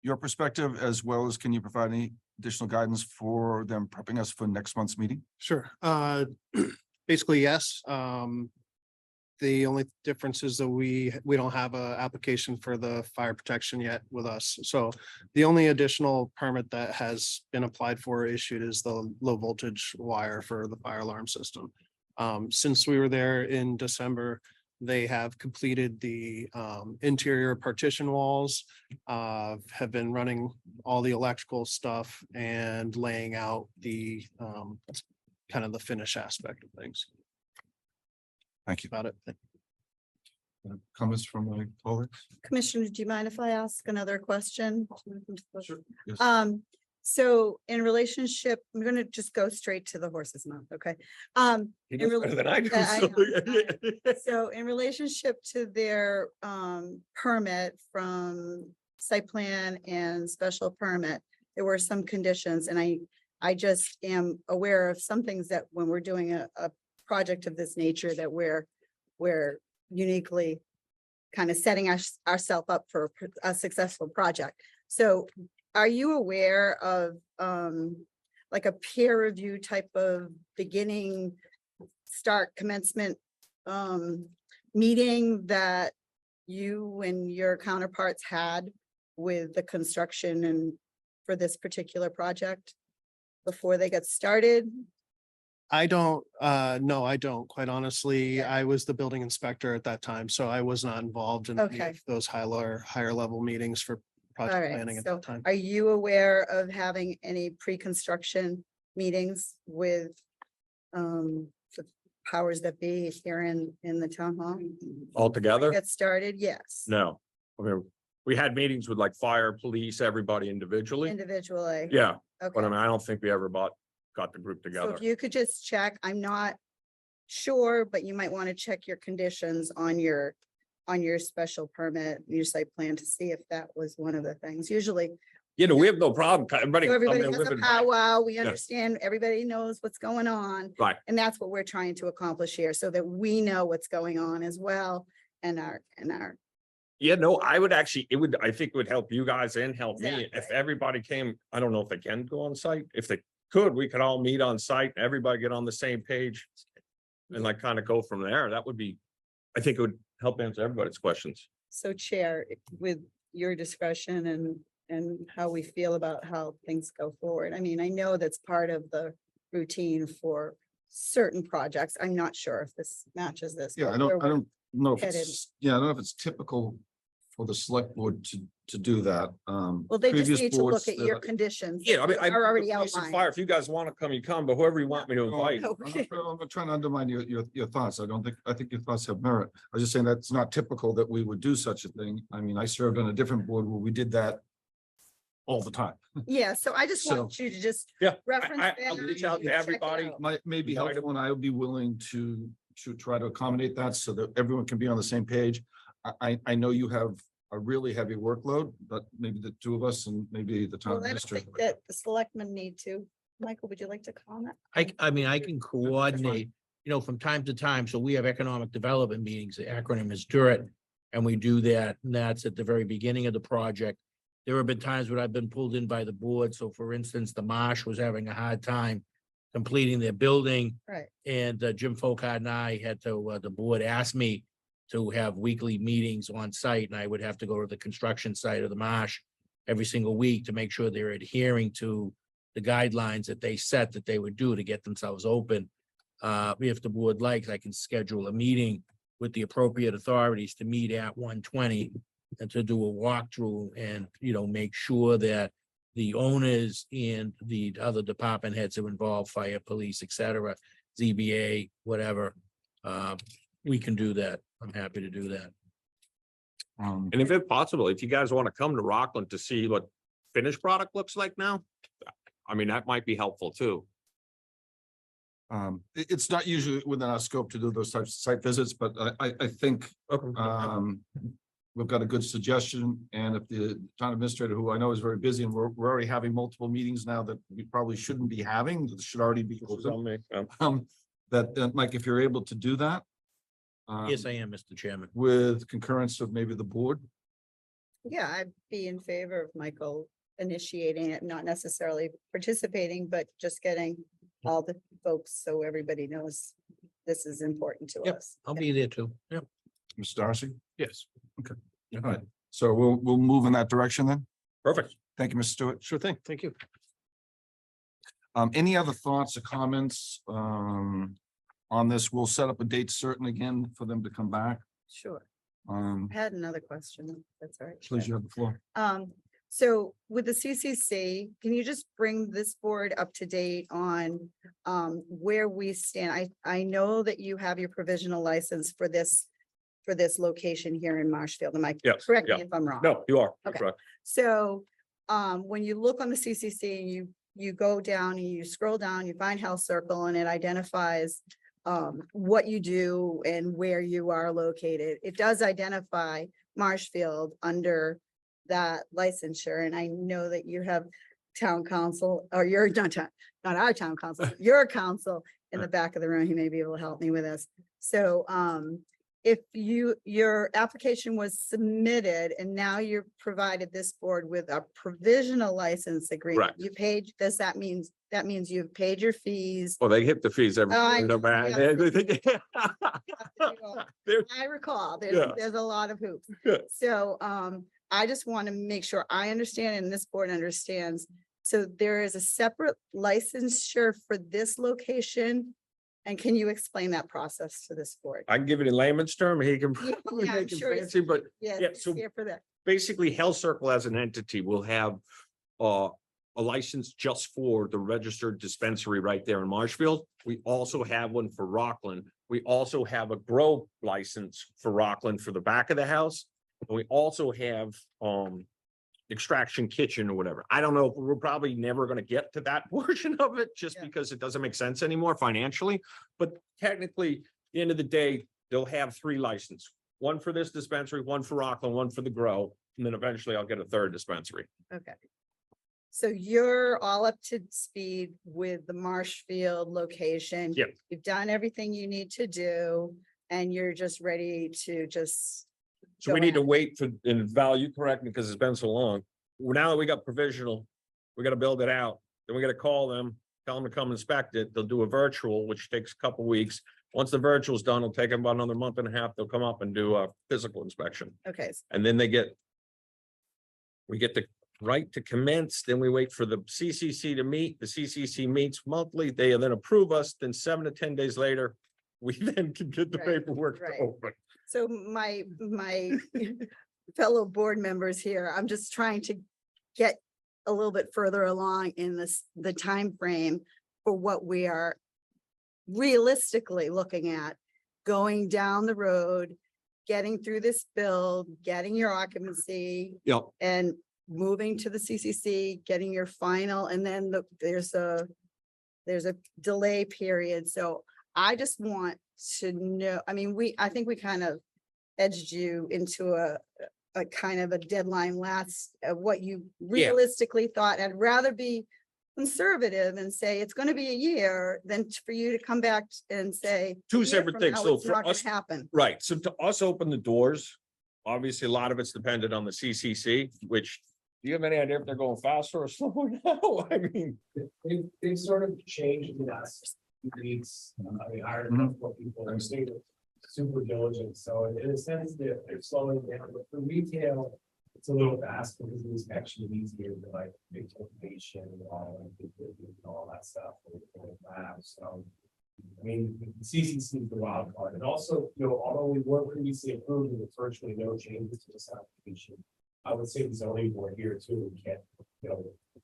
your perspective as well as can you provide any additional guidance for them prepping us for next month's meeting? Sure. Basically, yes. The only difference is that we don't have a application for the fire protection yet with us. So the only additional permit that has been applied for issued is the low voltage wire for the fire alarm system. Since we were there in December, they have completed the interior partition walls, have been running all the electrical stuff and laying out the kind of the finish aspect of things. Thank you. About it. Comments from my colleagues? Commissioner, do you mind if I ask another question? Sure. Yes. So in relationship, I'm gonna just go straight to the horse's mouth, okay? He knows better than I do, so- So in relationship to their permit from site plan and special permit, there were some conditions and I just am aware of some things that when we're doing a project of this nature that we're uniquely kind of setting ourselves up for a successful project. So are you aware of like a peer review type of beginning, start commencement meeting that you and your counterparts had with the construction and for this particular project before they get started? I don't, no, I don't, quite honestly. I was the building inspector at that time, so I was not involved in any Okay. of those higher level meetings for All project right, planning at so that time. are you aware of having any pre-construction meetings with the powers that be here in the town hall? Altogether? Get started, yes. No. I mean, we had meetings with like fire, police, everybody individually. Individually. Yeah, Okay. but I mean, I don't think we ever got the group So together. if you could just check, I'm not sure, but you might want to check your conditions on your special permit, your site plan to see if that was one of the things. Usually You know, we have no problem. Everybody. so can come everybody in has a with it. powwow, we understand, everybody knows what's going on. Right. And that's what we're trying to accomplish here, so that we know what's going on as well and our. Yeah, no, I would actually, I think it would help you guys and help me if Exactly. everybody came. I don't know if they can go on site. If they could, we could all meet on site, everybody get on the same page. And like kind of go from there. That would be, I think it would help answer everybody's questions. So Chair, with your discretion and how we feel about how things go forward. I mean, I know that's part of the routine for certain projects. I'm not sure if this matches this. Yeah, but I don't where we're know if headed. it's, I don't know if it's typical for the select board to do that. Well, they just Previous need to boards look at your that- conditions. Yeah, I mean, that Are already police and outlined. fire, if you guys want to come, you come, but whoever you want me to invite. No, I'm not trying to undermine your thoughts. I think your thoughts have merit. I was just saying that's not typical that we would do such a thing. I mean, I served on a different board where we did that all the time. Yeah, so I just So- want you to just Yeah, reference. I'll that reach out to and check it everybody. out. Might be Invite helpful and I would be willing to try to accommodate that so that everyone can be on the same page. I know you have a really heavy workload, but maybe the two of us and maybe the Well, town I don't administrator. think that the selectmen need to. Michael, would you like to comment? I mean, I can coordinate, from time to time. So we have economic development meetings. The acronym is DURIT. And we do that, and that's at the very beginning of the project. There have been times when I've been pulled in by the board. So for instance, the Marsh was having a hard time completing their building. Right. And Jim Folkart and I had to, the board asked me to have weekly meetings on site, and I would have to go to the construction site of the Marsh every single week to make sure they're adhering to the guidelines that they set that they would do to get themselves open. If the board likes, I can schedule a meeting with the appropriate authorities to meet at 1:20 and to do a walkthrough and, make sure that the owners and the other department heads who are involved, fire, police, et cetera, ZBA, whatever, we can do that. I'm happy to do that. And if it's possible, if you guys want to come to Rockland to see what finished product looks like now, I mean, that might be helpful too. It's not usually within our scope to do those types of site visits, but I think we've got a good suggestion, and if the town administrator, who I know is very busy, and we're already having multiple meetings now that we probably shouldn't be having, that should already be open. Mike, if you're able to do that. Yes, I am, Mr. Chairman. With concurrence of maybe the board. Yeah, I'd be in favor of Michael initiating it, not necessarily participating, but just getting all the folks so everybody knows this is important to Yep, us. I'll be there too. Yep. Ms. Darcy? Yes. All right, so we'll move in that direction then. Perfect. Thank you, Mr. Stewart. Sure thing. Thank you. Any other thoughts or comments on this? We'll set up a date certain again for them to come back. Sure. I I had another question. That's all right. Please, you have the floor. So with the CCC, can you just bring this board up to date on where we stand? I know that you have your provisional license for this location here in Marshfield. Am I Yes, correct me yeah. if I'm wrong? No, you are. You're Okay. correct. So when you look on the CCC and you go down and you scroll down, you find Health Circle and it identifies what you do and where you are located. It does identify Marshfield under that licensure. And I know that you have town council, or you're not our town council, your council in the back of the room. He may be able to help me with this. So if your application was submitted and now you're provided this board with a provisional license agreement, Correct. you paid, that means you've paid your fees. Well, they hit the fees every. Oh, I no know, matter- yeah. everything. They're- I recall, Yeah. there's a lot of hoops. Yeah. So I just want to make sure I understand and this board understands. So there is a separate licensure for this location. And can you explain that process to this board? I can give it in layman's term. He can Yeah, probably I'm make it sure it's- fancy, but Yes, yeah, so here for that. basically Health Circle as an entity will have a license just for the registered dispensary right there in Marshfield. We also have one for Rockland. We also have a grow license for Rockland for the back of the house. And we also have extraction kitchen or whatever. I don't know, we're probably never gonna get to that portion of it just Yeah. because it doesn't make sense anymore financially. But technically, at the end of the day, they'll have 3 licenses. One for this dispensary, one for Rockland, one for the grow, and then eventually I'll get a 3rd dispensary. Okay. So you're all up to speed with the Marshfield location. Yep. You've done everything you need to do and you're just ready to just. So go we need to ahead. wait for, and Val, you correct me because it's been so long. Well, now that we got provisional, we gotta build it out. Then we gotta call them, tell them to come inspect it. They'll do a virtual, which takes a couple weeks. Once the virtual's done, it'll take them about another month and a half. They'll come up and do a physical inspection. Okay, And then we get the right to commence, then we wait for the CCC to meet. The CCC meets monthly. They then approve us, then 7 to 10 days later, we then can get the Right, paperwork to right. open. so my fellow board members here, I'm just trying to get a little bit further along in the time frame for what we are realistically looking at, going down the road, getting through this build, getting your occupancy, Yep. and moving to the CCC, getting your final, and then there's a delay period. So I just want to know, I mean, I think we kind of edged you into a kind of a deadline last, what you realistically thought. I'd rather be conservative and say it's gonna be a year than for you to come back and say. Two "A year separate from things. now, So it's for not gonna us- Happen. Right, so to us open the doors, obviously a lot of it's dependent on the CCC, which, do you have any idea if they're going faster or slower now? I mean, They've sort of changed in the last few weeks. I mean, hired a couple of people, and they were super diligent, so in a sense, they're slowing down, but for retail. It's a little fast because the inspection is easier to like make information and all that stuff. So, I mean, the CCC is the wild card, and also, although we were previously approved with virtually no changes to this application. I would say the zoning board here too, we can't,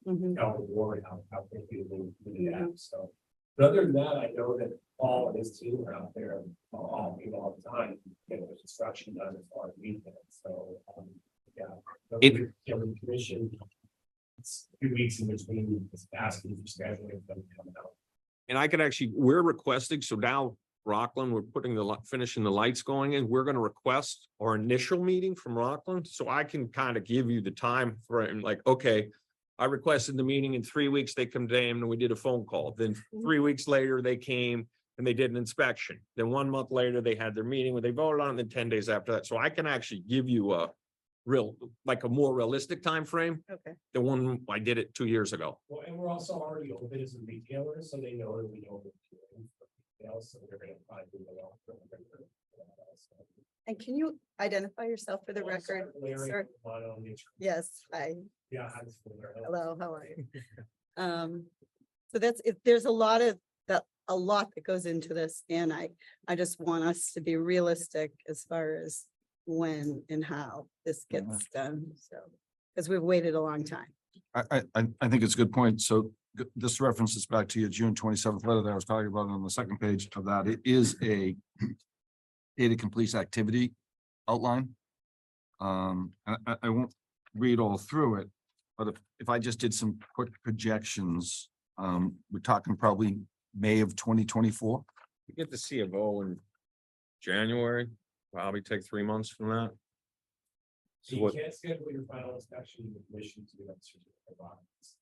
Mhm. tell the board how quickly we have, so. But other than that, I know that Paul and his team are out there, all the time, getting the construction done as far as weekends, so, yeah. The commission. It's 2 weeks in between, it's asking for scheduling them coming out. and I could actually, we're requesting, so now Rockland, we're putting finishing the lights going in. We're gonna request our initial meeting from Rockland, so I can kind of give you the time frame, like, okay. I requested the meeting in 3 weeks, they come down and we did a phone call. Then 3 weeks later, they came and they did an inspection. Then 1 month later, they had their meeting where they voted on it, and then 10 days after that. So I can actually give you a like a more realistic time frame Okay. than one I did it 2 years ago. Well, and we're also already open as a retailer, so they know that we know. So they're gonna probably do it all. And can you identify yourself for the record? Sir? Yes, hi, Yeah. hello, how are you? So that's, if there's a lot that goes into this, and I just want us to be realistic as far as when and how this gets done, so. Because we've waited a long time. I think it's a good point. So this references back to your June 27th letter that I was talking about on the second page of that. It is a data complete activity outline. And I won't read all through it, but if I just did some quick projections, we're talking probably May of 2024. You get the C of O in January, probably take 3 months from that. So you can't schedule your final inspection with permission to get a certificate of occupancy.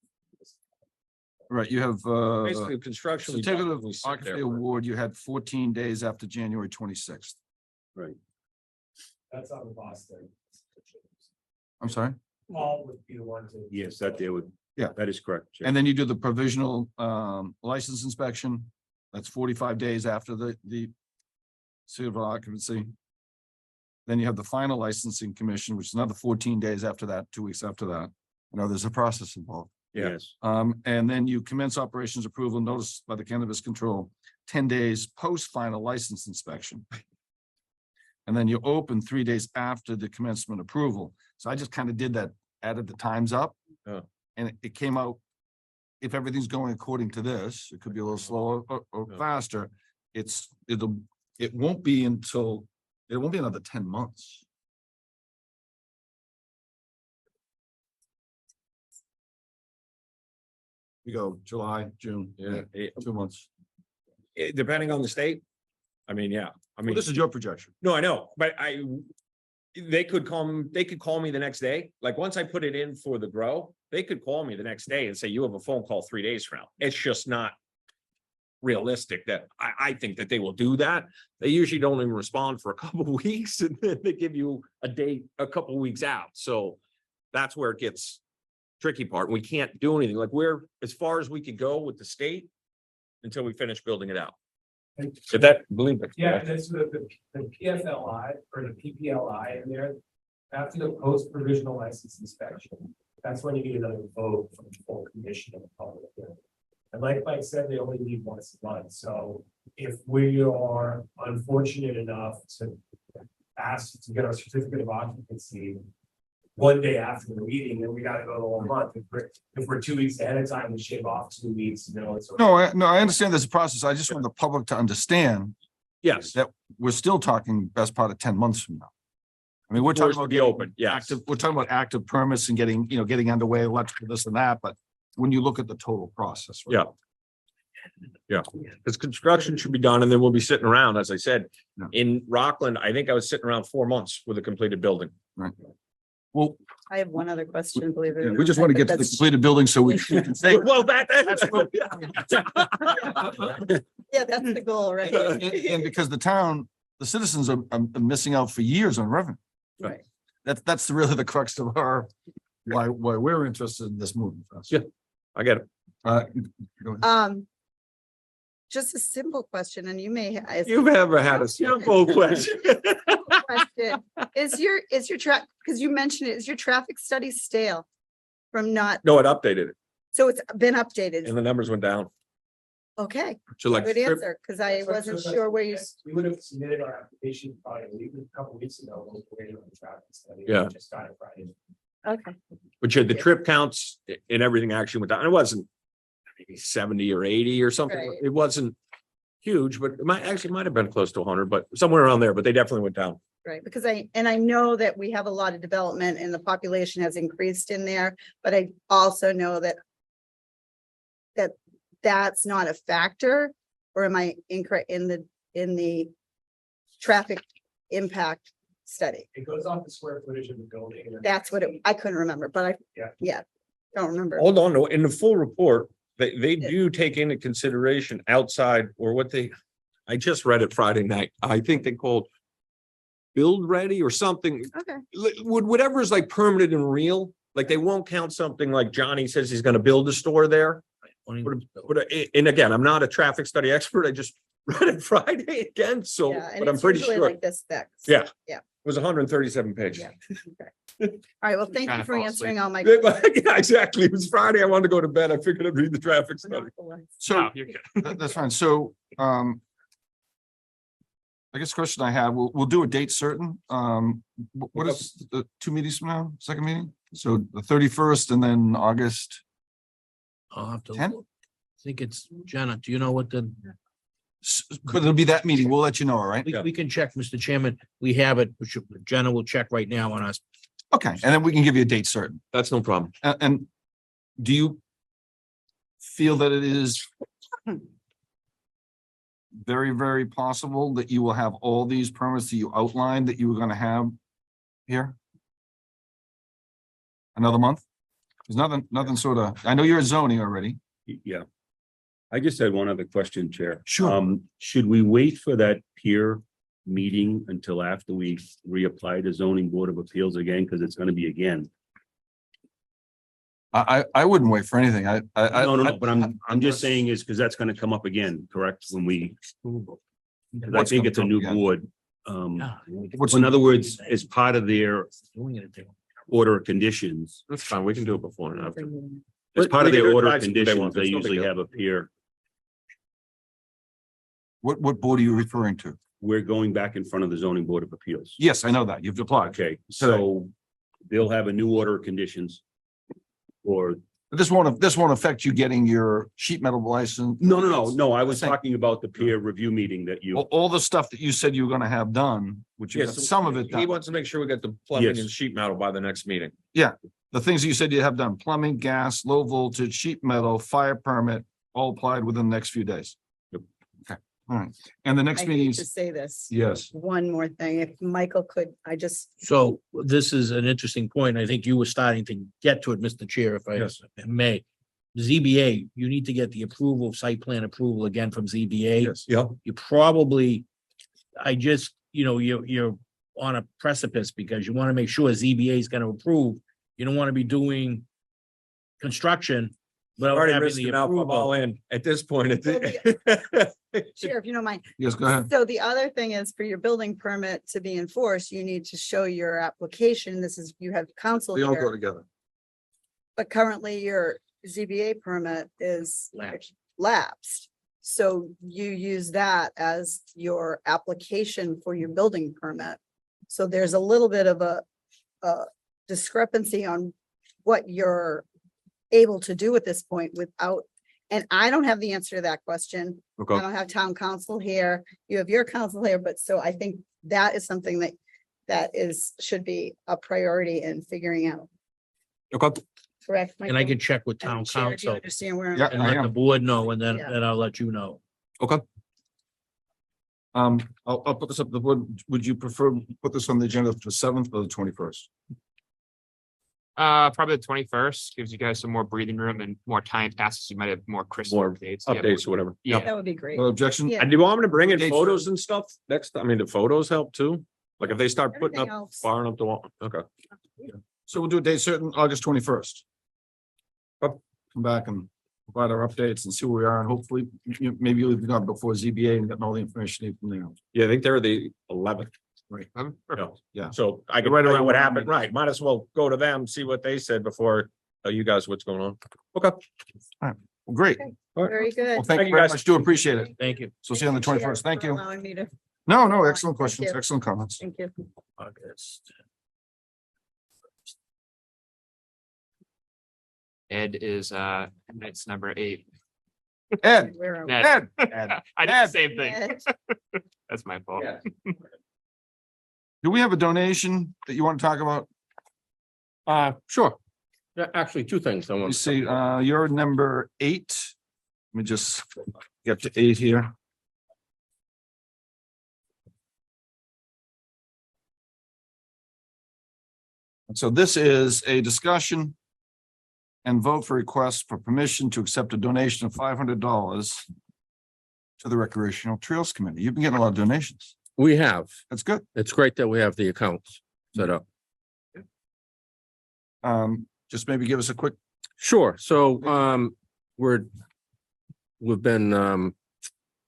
Right, you have Basically, construction. we certificate don't of really sit there occupancy for- award, you had 14 days after January 26th. Right. That's on the Boston. I'm sorry? Paul would be the one to. Yes, that they would. Yeah. That is correct. Jim. And then you do the provisional license inspection. That's 45 days after the certificate of occupancy. Then you have the final licensing commission, which is another 14 days after that, 2 weeks after that. There's a process involved. Yes, And then you commence operations approval notice by the Cannabis Control 10 days post final license inspection. And then you open 3 days after the commencement approval. So I just kind of did that, added the times up. Oh. And it came out, if everything's going according to this, it could be a little slower or Yeah. faster. It won't be another 10 months. You go July, June, Yeah, 2 months. depending on the state. I mean, yeah, I Well, mean, this is your projection. no, I know, but they could call me the next day. Like, once I put it in for the grow, they could call me the next day and say, you have a phone call 3 days from now. It's just not realistic that I think that they will do that. They usually don't even respond for a couple of weeks, and then they give you a date a couple of weeks out. So that's where it gets tricky part. We can't do anything. Like, we're as far as we could go with the state until we finish building it out. If that, believe it. Yeah, that's the PFLI or the PPLI in there. After the post provisional license inspection, that's when you need another vote from the full commission of the public hearing. And like Mike said, they only need once a month. So if we are unfortunate enough to ask to get our certificate of occupancy one day after the meeting, then we gotta go the whole month. If we're 2 weeks ahead of time, we shave off 2 weeks, it's. No, I understand there's a process. I just want the public to understand Yes, that we're still talking best part of 10 months from now. I mean, we're Doors talking to about be getting open, yes. active, we're talking about active permits and getting underway, electrical, this and that, but when you look at the total process. right? Yeah. Because construction should be done, and then we'll be sitting around, as I said, Yeah. in Rockland, I think I was sitting around 4 months with a completed building. Right. Well, I have one other question, believe it or not. we just want to get to the That's- completed building so we can say. Well, that's. Yeah, that's the goal, right? And because the town, the citizens are missing out for years on revenue. Right. That's really the crux of our, why we're interested in this movement. Yeah. I get it. Go ahead. Just a simple question, and you may. it's a You've ever had a simple question? question. Is your track, because you mentioned it, is your traffic study stale? From not, No, it updated it so it's been and updated. the numbers went down. Okay, So like. good answer, because I wasn't sure where you. We would have submitted our application probably a couple weeks ago. When we were waiting on the traffic study. Yeah. We just got it Friday. Okay, But you had the trip counts and everything actually went down. It wasn't maybe 70 or 80 or something. Right. It wasn't huge, but it might have been close to 100, but somewhere around there, but they definitely went down. right, because I know that we have a lot of development and the population has increased in there, but I also know that. That's not a factor, or am I incorrect in the traffic impact study? It goes off the square footage of the building. and then- That's what I couldn't remember, but Yeah. don't remember. Hold on, no, in the full report, they Yeah. do take into consideration outside or I just read it Friday night. I think they called build ready or something. Okay, Whatever is like permanent and real, like they won't count something like Johnny says he's gonna build a store there. And again, I'm not a traffic study expert. I just read it Friday again, so, yeah, and but I'm it's pretty usually sure it like this thick. Yeah. Yeah. was 137 pages. Yeah. All right, well, thank you Trying to for fall answering asleep. all my. Yeah, exactly. It was Friday. I wanted to go to bed. I figured I'd read the traffic study. So No, you're good. that's fine. So, I guess the question I have, we'll do a date certain. What is the 2 meetings from now, second meeting? So the 31st and then August. I'll have to. 10? look. I think it's Jenna. Do you know what But it'll be that meeting. We'll let you know, all right? we can check, Mr. Chairman. We have it. Jenna will check right now on us. Okay, and then we can give you a date certain. That's no problem. And do you feel that it is very, very possible that you will have all these permits that you outlined that you were gonna have here? Another month? There's nothing sort of, I know you're zoning already. Yeah. I just had one other question, Chair. Sure. Should we wait for that peer meeting until after we reapply to zoning board of appeals again? Because it's gonna be again. I wouldn't wait for anything. No, but I'm just saying is because that's gonna come up again, correct? When we, 'cause I What's think gonna it's a come new up again? board. Yeah. What's In other words, as part of their Doing it. order of conditions, That's fine. We can do it before and after. as part of We can their do it order of twice if they conditions, want. they There's no big usually deal. have a peer. What board are you referring to? We're going back in front of the zoning board of appeals. Yes, I know that. You've applied. Okay, so they'll have a new order of conditions. Or, But this won't affect you getting your sheet metal license. no, I was Saying- talking about the peer review meeting that you, All the stuff that you said you were gonna have done, which you got Yes, some of it He done. wants to make sure we get the plumbing Yes. and sheet metal by the next meeting. The things that you said you have done, plumbing, gas, low voltage, sheet metal, fire permit, all applied within the next few days. Yep. Okay, all right. And the next I meeting hate to is, say this. yes, One more thing, if Michael could, So this is an interesting point. I think you were starting to get to it, Mr. Chair, if I Yes. may. ZBA, you need to get the approval, site plan approval again from ZBA. yes. Yeah. You probably, you're on a precipice because you want to make sure ZBA is going to approve. You don't want to be doing construction without Already having the risking out, I'm all approval. in at this point. Chair, if you don't mind. Yes, go ahead. So the other thing is for your building permit to be enforced, you need to show your application. This is, you have counsel They all go here, together. but currently your ZBA permit is Lapsed. lapsed. So you use that as your application for your building permit. So there's a little bit of a discrepancy on what you're able to do at this point without, and I don't have the answer to that question. I Okay, don't have town council here. You have your council here, but so I think that is something that should be a priority in figuring out. okay. Correct? And I Michael? can check with And town Chair, do you council understand where? I'm Yeah. and I let the am. board know, and then, Yeah. then I'll let you know. I'll put this up, would you prefer, put this on the agenda for the 7th or the 21st? Probably the 21st gives you guys some more breathing room and more time passes. You might have more crisp More updates. Updates or whatever. Yeah. That would be great. No objection? Yeah. And do you want me to bring in Dates. photos and stuff next? I mean, the photos help too? Like if they start putting Everything up, else. firing up the wall, okay. So we'll do a date certain, August 21st. Come back and provide our updates and see where we are, and hopefully, maybe you'll be gone before ZBA and getting all the information you from there. Yeah, I think they're the 11th. Perfect. Yeah. So I can Right tell you around what when happened, we- right? Might as well go to them, see what they said before tell you guys what's going on. Okay. Well, great. Okay. All right. Very good. Well, thank Thank you you, very guys. much. Do appreciate it. Thank you. So see you on the 21st. Thank For you. allowing me to- No, excellent Thank questions, you. excellent comments. Thank you. August. Ed is it's number 8. Ed, Where are we? Ed. Ed, I did the same thing. Ed. That's my fault. do we have a donation that you want to talk about? Sure. Yeah, actually, two things I You want. see, you're number 8. Let me just get to 8 here. And so this is a discussion and vote for request for permission to accept a donation of $500 to the Recreational Trails Committee. You've been getting a lot of donations. We have. That's good. It's great that we have the accounts set up. Just maybe give us a quick, Sure. So we've been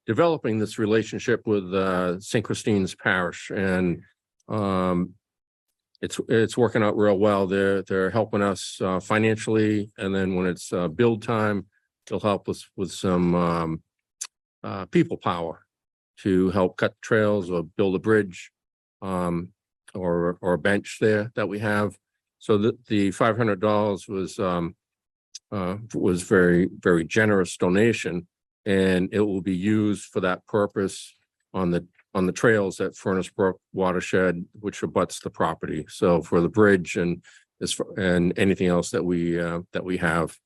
developing this relationship with St. Christine's Parish, and it's working out real well. They're helping us financially, and then when it's build time, they'll help us with some people power to help cut trails or build a bridge or a bench there that we have. So the $500 was very, very generous donation, and it will be used for that purpose on the trails at Furnace Brook watershed, which abuts the property. So for the bridge and anything else that we have.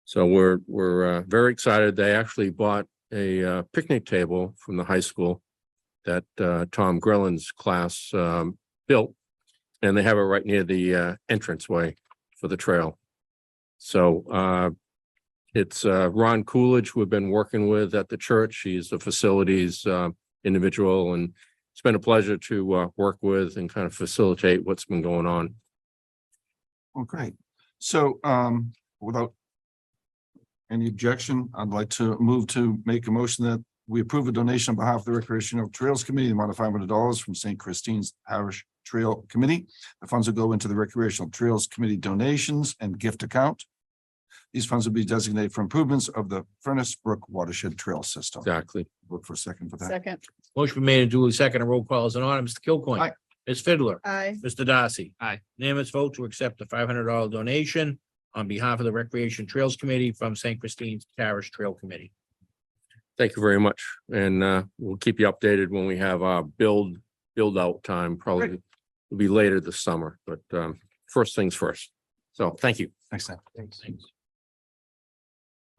So we're very excited. They actually bought a picnic table from the high school that Tom Grillin's class built, and they have it right near the entranceway for the trail. So it's Ron Coolidge we've been working with at the church. He's a facilities individual, and it's been a pleasure to work with and kind of facilitate what's been going on. oh, great. So without any objection, I'd like to move to make a motion that we approve a donation on behalf of the Recreational Trails Committee, the amount of $500 from St. Christine's Parish Trail Committee. The funds will go into the Recreational Trails Committee donations and gift account. These funds will be designated for improvements of the Furnace Brook watershed trail system. Exactly. Look for a second for that. Second, Motion been made and duly second. A roll call is in order. Mr. Kilcoyne. Aye. Ms. Fiddler. aye. Mr. Darcy. Aye. Unanimous vote to accept the $500 donation on behalf of the Recreation Trails Committee from St. Christine's Parish Trail Committee. Thank you very much. And we'll keep you updated when we have our build out time. Probably will be later this summer, but first things first. So thank you. Thanks, Sam. Thanks.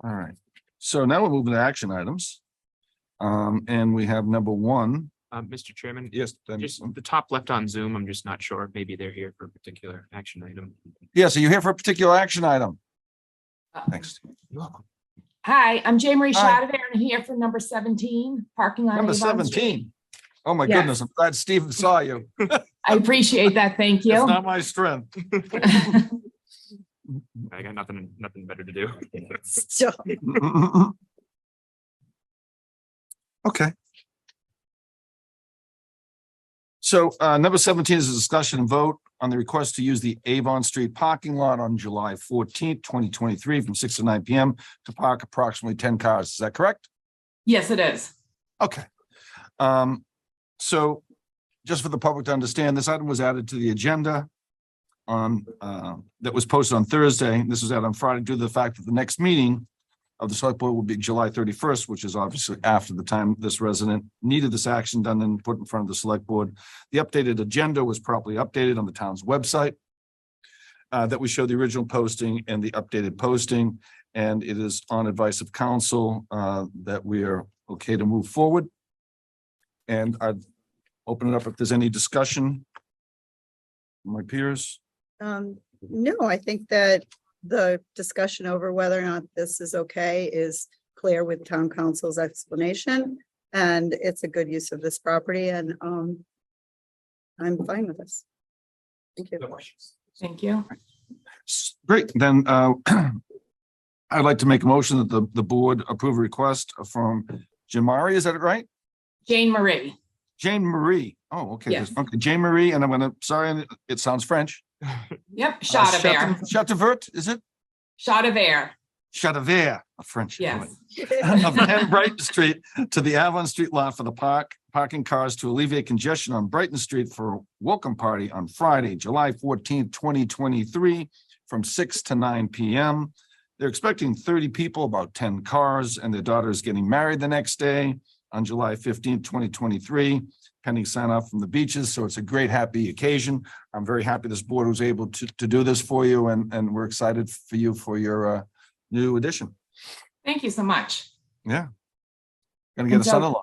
All right. So now we're moving to action items. And we have number 1. Mr. Chairman, Yes. just the top left on Zoom, I'm just not sure. Maybe they're here for a particular action item. Yeah, so you're here for a particular action item. Thanks. You're welcome. Hi, I'm Jane Marie Hi. Shadoway. I'm here for number 17, parking on Number Avon Street. 17. Oh, my Yes. goodness. I'm glad Steven saw you. I appreciate that. Thank It's you. not my strength. I got nothing better to do. Stop. Okay. So number 17 is a discussion and vote on the request to use the Avon Street parking lot on July 14th, 2023 from 6 to 9 PM to park approximately 10 cars. Is that correct? Yes, it is. Okay. So just for the public to understand, this item was added to the agenda on that was posted on Thursday. This was added on Friday due to the fact that the next meeting of the select board will be July 31st, which is obviously after the time this resident needed this action done and put in front of the select board. The updated agenda was properly updated on the town's website. That we show the original posting and the updated posting, and it is on advice of council that we are okay to move forward. And I'd open it up if there's any discussion from my peers. No, I think that the discussion over whether or not this is okay is clear with town council's explanation. And it's a good use of this property and I'm fine with this. Thank you. Thank you. Great, then I'd like to make a motion that the board approve a request from Jamari, is that right? Jane Marie. Jane Marie. Oh, okay. Yes. Okay, Jane Marie, and I'm gonna, sorry, it sounds French. Yep, shot of air. Chatevert, is it? Shot of air. Chatevert, a French. Yes. Of 10 Brighton Street to the Avalon Street lot for the parking cars to alleviate congestion on Brighton Street for a welcome party on Friday, July 14th, 2023, from 6 to 9 p.m. They're expecting 30 people, about 10 cars, and their daughter is getting married the next day on July 15th, 2023, pending sign off from the beaches. So it's a great, happy occasion. I'm very happy this board was able to do this for you, and we're excited for you for your new addition. Thank you so much. Yeah. Gonna get And a so- son-in-law.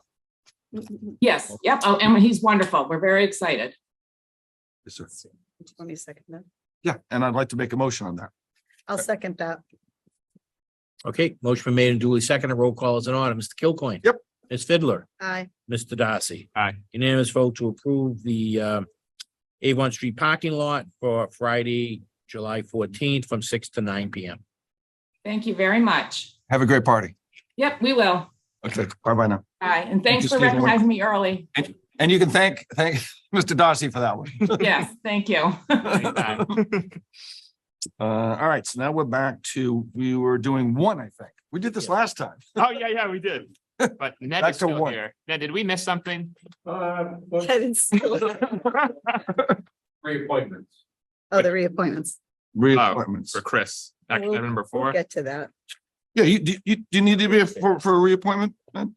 Yes, yep. Oh, and he's wonderful. We're very excited. Yes, sir. 22nd then. Yeah, and I'd like to make a motion on that. I'll second that. Okay, motion been made and duly seconded. Roll call is in order. Mr. Kilcoyne. Yep. Ms. Fiddler, Aye. Mr. Darcy. Aye. Unanimous vote to approve the Avon Street parking lot for Friday, July 14th, from 6 to 9 p.m. Thank you very much. Have a great party. Yep, we will. Okay, bye-bye now. Bye. And thanks you, for Stephen. recognizing me early. And you can thank Mr. Darcy for that one. Yes, thank you. All right, so now we're back to, we were doing one, I think. We did this last time. Oh, yeah, we did. But Ned Back is to still one. here. Ned, did we miss something? Kevin's still- Reappointments. Oh, the reappointments. Reappointments. For Chris, action We'll- item number We'll 4. get to that. Yeah, do you need to be for a reappointment? man?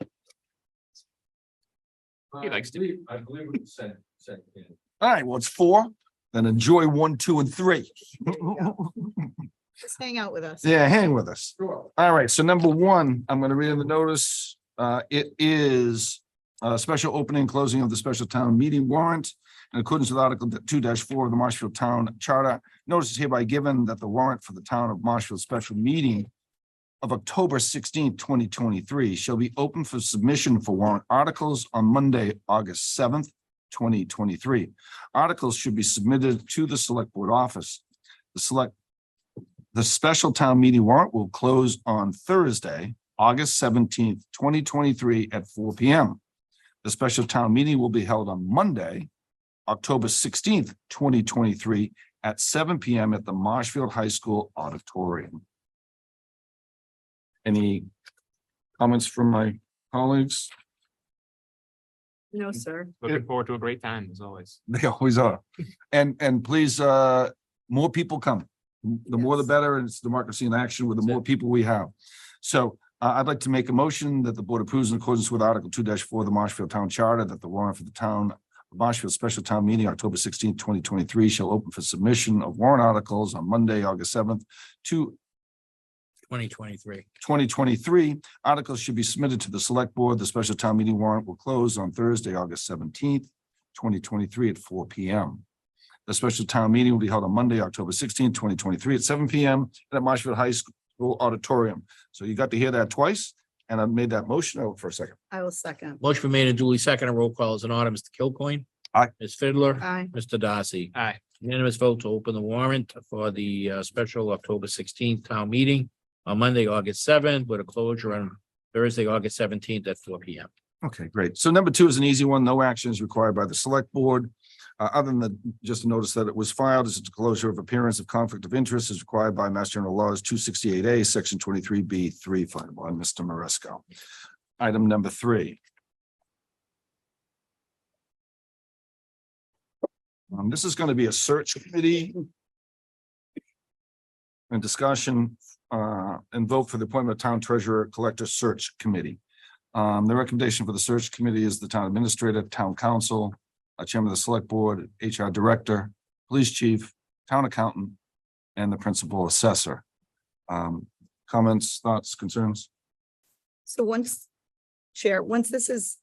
He likes to. I believe we sent. All right, well, it's 4. Then enjoy 1, 2, and 3. Just hang out with us. Yeah, hang with us. Sure. All right, so number 1, I'm going to read in the notice. It is a special opening and closing of the special town meeting warrant in accordance with Article 2-4 of the Marshfield Town Charter. Notice is hereby given that the warrant for the town of Marshfield special meeting of October 16th, 2023 shall be open for submission for warrant articles on Monday, August 7th, 2023. Articles should be submitted to the select board office. The special town meeting warrant will close on Thursday, August 17th, 2023 at 4 p.m. The special town meeting will be held on Monday, October 16th, 2023 at 7 p.m. at the Marshfield High School auditorium. Any comments from my colleagues? No, sir. Looking forward to a great time, as always. They always are. And please, more people come. The more the Yes. better, and it's democracy in action with the more people we have. So I'd like to make a motion that the board approves in accordance with Article 2-4 of the Marshfield Town Charter, that the warrant for the town of Marshfield Special Town Meeting, October 16th, 2023 shall open for submission of warrant articles on Monday, August 7th to 2023. 2023. Articles should be submitted to the select board. The special town meeting warrant will close on Thursday, August 17th, 2023 at 4 p.m. The special town meeting will be held on Monday, October 16th, 2023 at 7 p.m. at Marshfield High School auditorium. So you got to hear that twice, and I made that motion. Oh, for a second. I will second. Motion been made and duly seconded. Roll call is in order. Mr. Kilcoyne. Aye. Ms. Fiddler. Aye. Mr. Darcy. Aye. Unanimous vote to open the warrant for the special October 16th town meeting on Monday, August 7th, with a closure on Thursday, August 17th at 4 p.m. Okay, great. So number 2 is an easy one. No action is required by the select board. Other than just to notice that it was filed as a disclosure of appearance of conflict of interest is required by Mass General Laws 268A, Section 23B3, filed by Mr. Maresco. Item number 3. This is going to be a search committee and discussion and vote for the appointment of town treasurer collector search committee. The recommendation for the search committee is the town administrator, town council, chairman of the select board, HR director, police chief, town accountant, and the principal assessor. Comments, thoughts, concerns? So once, Chair, once this is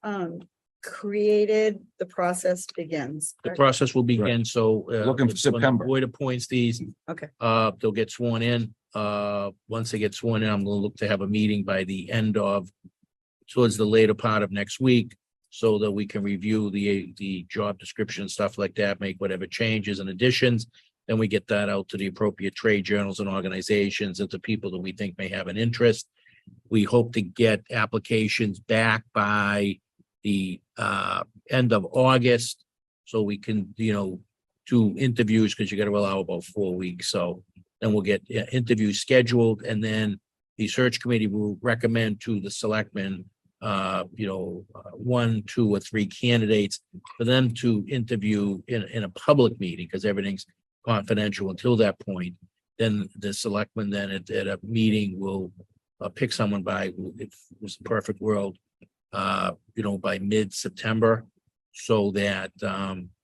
created, the process begins. The correct? process will begin, so. Looking for when the September. Board appoints these. Okay. They'll get sworn in. Once they get sworn in, I'm gonna look to have a meeting by the end of, towards the later part of next week, so that we can review the job description, stuff like that, make whatever changes and additions. Then we get that out to the appropriate trade journals and organizations and to people that we think may have an interest. We hope to get applications back by the end of August. So we can, do interviews, because you got to allow about 4 weeks. So then we'll get interviews scheduled, and then the search committee will recommend to the selectmen, 1, 2, or 3 candidates for them to interview in a public meeting, because everything's confidential until that point. Then the selectmen then at a meeting will pick someone by, if it was a perfect world, by mid-September, so that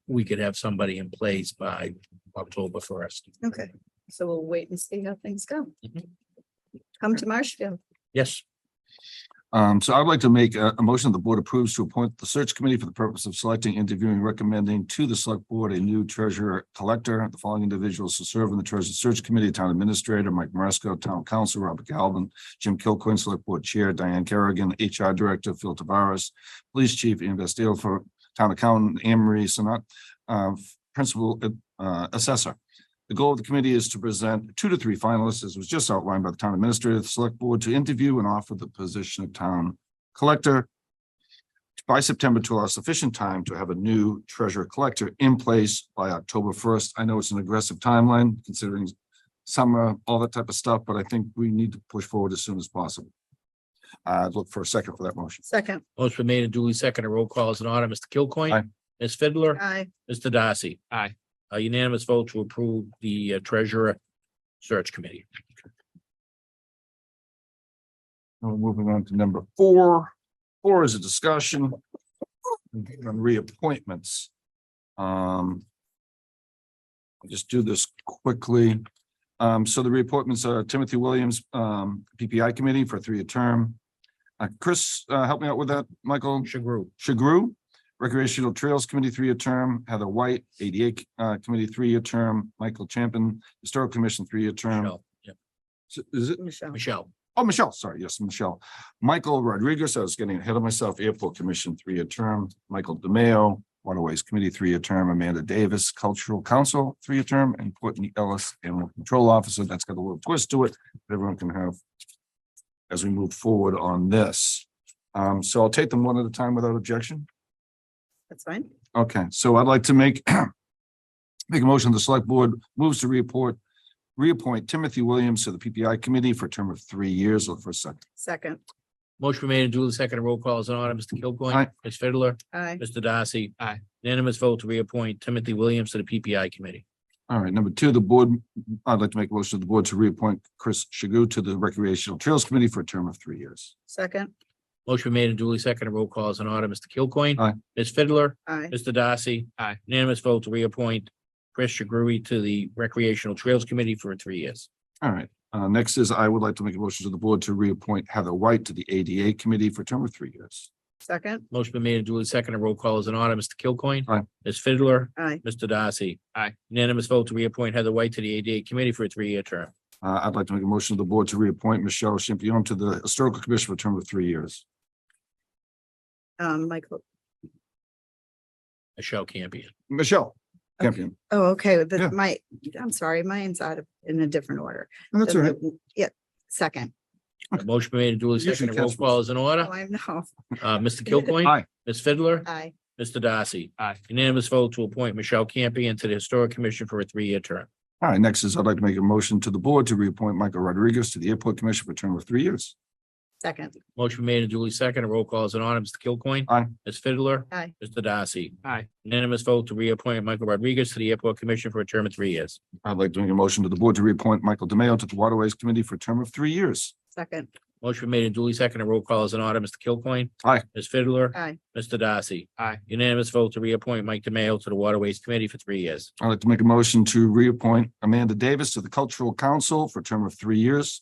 we could have somebody in place by October 1st. Okay, so we'll wait and see how things go. Mhm. Come to Marshfield. Yes, So I'd like to make a motion the board approves to appoint the search committee for the purpose of selecting, interviewing, recommending to the select board a new treasurer collector. The following individuals to serve on the treasurer search committee: town administrator Mike Maresco, town council Robert Galvin, Jim Kilcoyne, select board chair Diane Kerrigan, HR director Phil Tavares, police chief Ian Bastille, for town accountant Anne Marie Sonat, principal assessor. The goal of the committee is to present 2 to 3 finalists, as was just outlined by the town administrator, the select board to interview and offer the position of town collector by September, to allow sufficient time to have a new treasurer collector in place by October 1st. I know it's an aggressive timeline considering summer, all that type of stuff, but I think we need to push forward as soon as possible. I'd look for a second for that motion. Second, motion been made and duly seconded. Roll call is in order. Mr. Kilcoyne. Aye. Ms. Fiddler. aye. Mr. Darcy. Aye. A unanimous vote to approve the treasurer search committee. Now moving on to number 4. 4 is a discussion on reappointments. I'll just do this quickly. So the reappointments are Timothy Williams, PPI committee for a 3-year term. Chris, help me out with that, Michael. Shagru, Recreational Trails Committee, 3-year term. Heather White, ADA Committee, 3-year term. Michael Champion, Historical Commission, 3-year term. Michelle. Yep. So is it? Michelle. Michelle. Oh, Michelle, sorry, yes, Michelle. Michael Rodriguez, I was getting ahead of myself, Airport Commission, 3-year term. Michael DeMayo, Waterways Committee, 3-year term. Amanda Davis, Cultural Council, 3-year term. And Courtney Ellis, Animal Control Officer. That's got a little twist to it. Everyone can have as we move forward on this. So I'll take them one at a time without objection. That's fine. Okay, so I'd like to make a motion. The select board moves to reappoint Timothy Williams to the PPI committee for a term of 3 years. Look for a second. Second, Motion been made and duly seconded. Roll call is in order. Mr. Kilcoyne. Aye. Ms. Fiddler. aye. Mr. Darcy. Aye. Unanimous vote to reappoint Timothy Williams to the PPI committee. All right, number 2, the board, I'd like to make a motion to the board to reappoint Chris Shagu to the Recreational Trails Committee for a term of 3 years. Second, Motion been made and duly seconded. Roll call is in order. Mr. Kilcoyne. Aye. Ms. Fiddler. aye. Mr. Darcy. Aye. Unanimous vote to reappoint Chris Shagrui to the Recreational Trails Committee for 3 years. All right, next is I would like to make a motion to the board to reappoint Heather White to the ADA Committee for a term of 3 years. Second, Motion been made and duly seconded. Roll call is in order. Mr. Kilcoyne. Aye. Ms. Fiddler. aye. Mr. Darcy. Aye. Unanimous vote to reappoint Heather White to the ADA Committee for a 3-year term. I'd like to make a motion to the board to reappoint Michelle Champion to the Historical Commission for a term of 3 years. Michael, Michelle Campion. Michelle Champion. oh, okay, Yeah. I'm sorry, mine's out of, in a different order. Oh, that's all right. Yeah, second. Motion been made and duly Usually seconded. Roll counts for- call is in order. Oh, I know. Mr. Kilcoyne. Aye. Ms. Fiddler. Aye. Mr. Darcy. Aye. Unanimous vote to appoint Michelle Campion to the Historic Commission for a 3-year term. All right, next is I'd like to make a motion to the board to reappoint Michael Rodriguez to the Airport Commission for a term of 3 years. Second, Motion made and duly seconded. Roll call is in order. Mr. Kilcoyne. Aye. Ms. Fiddler. aye. Mr. Darcy. Aye. Unanimous vote to reappoint Michael Rodriguez to the Airport Commission for a term of 3 years. I'd like to make a motion to the board to reappoint Michael DeMayo to the Waterways Committee for a term of 3 years. Second, Motion made and duly seconded. Roll call is in order. Mr. Kilcoyne. Aye. Ms. Fiddler. aye. Mr. Darcy. Aye. Unanimous vote to reappoint Mike DeMayo to the Waterways Committee for 3 years. I'd like to make a motion to reappoint Amanda Davis to the Cultural Council for a term of 3 years.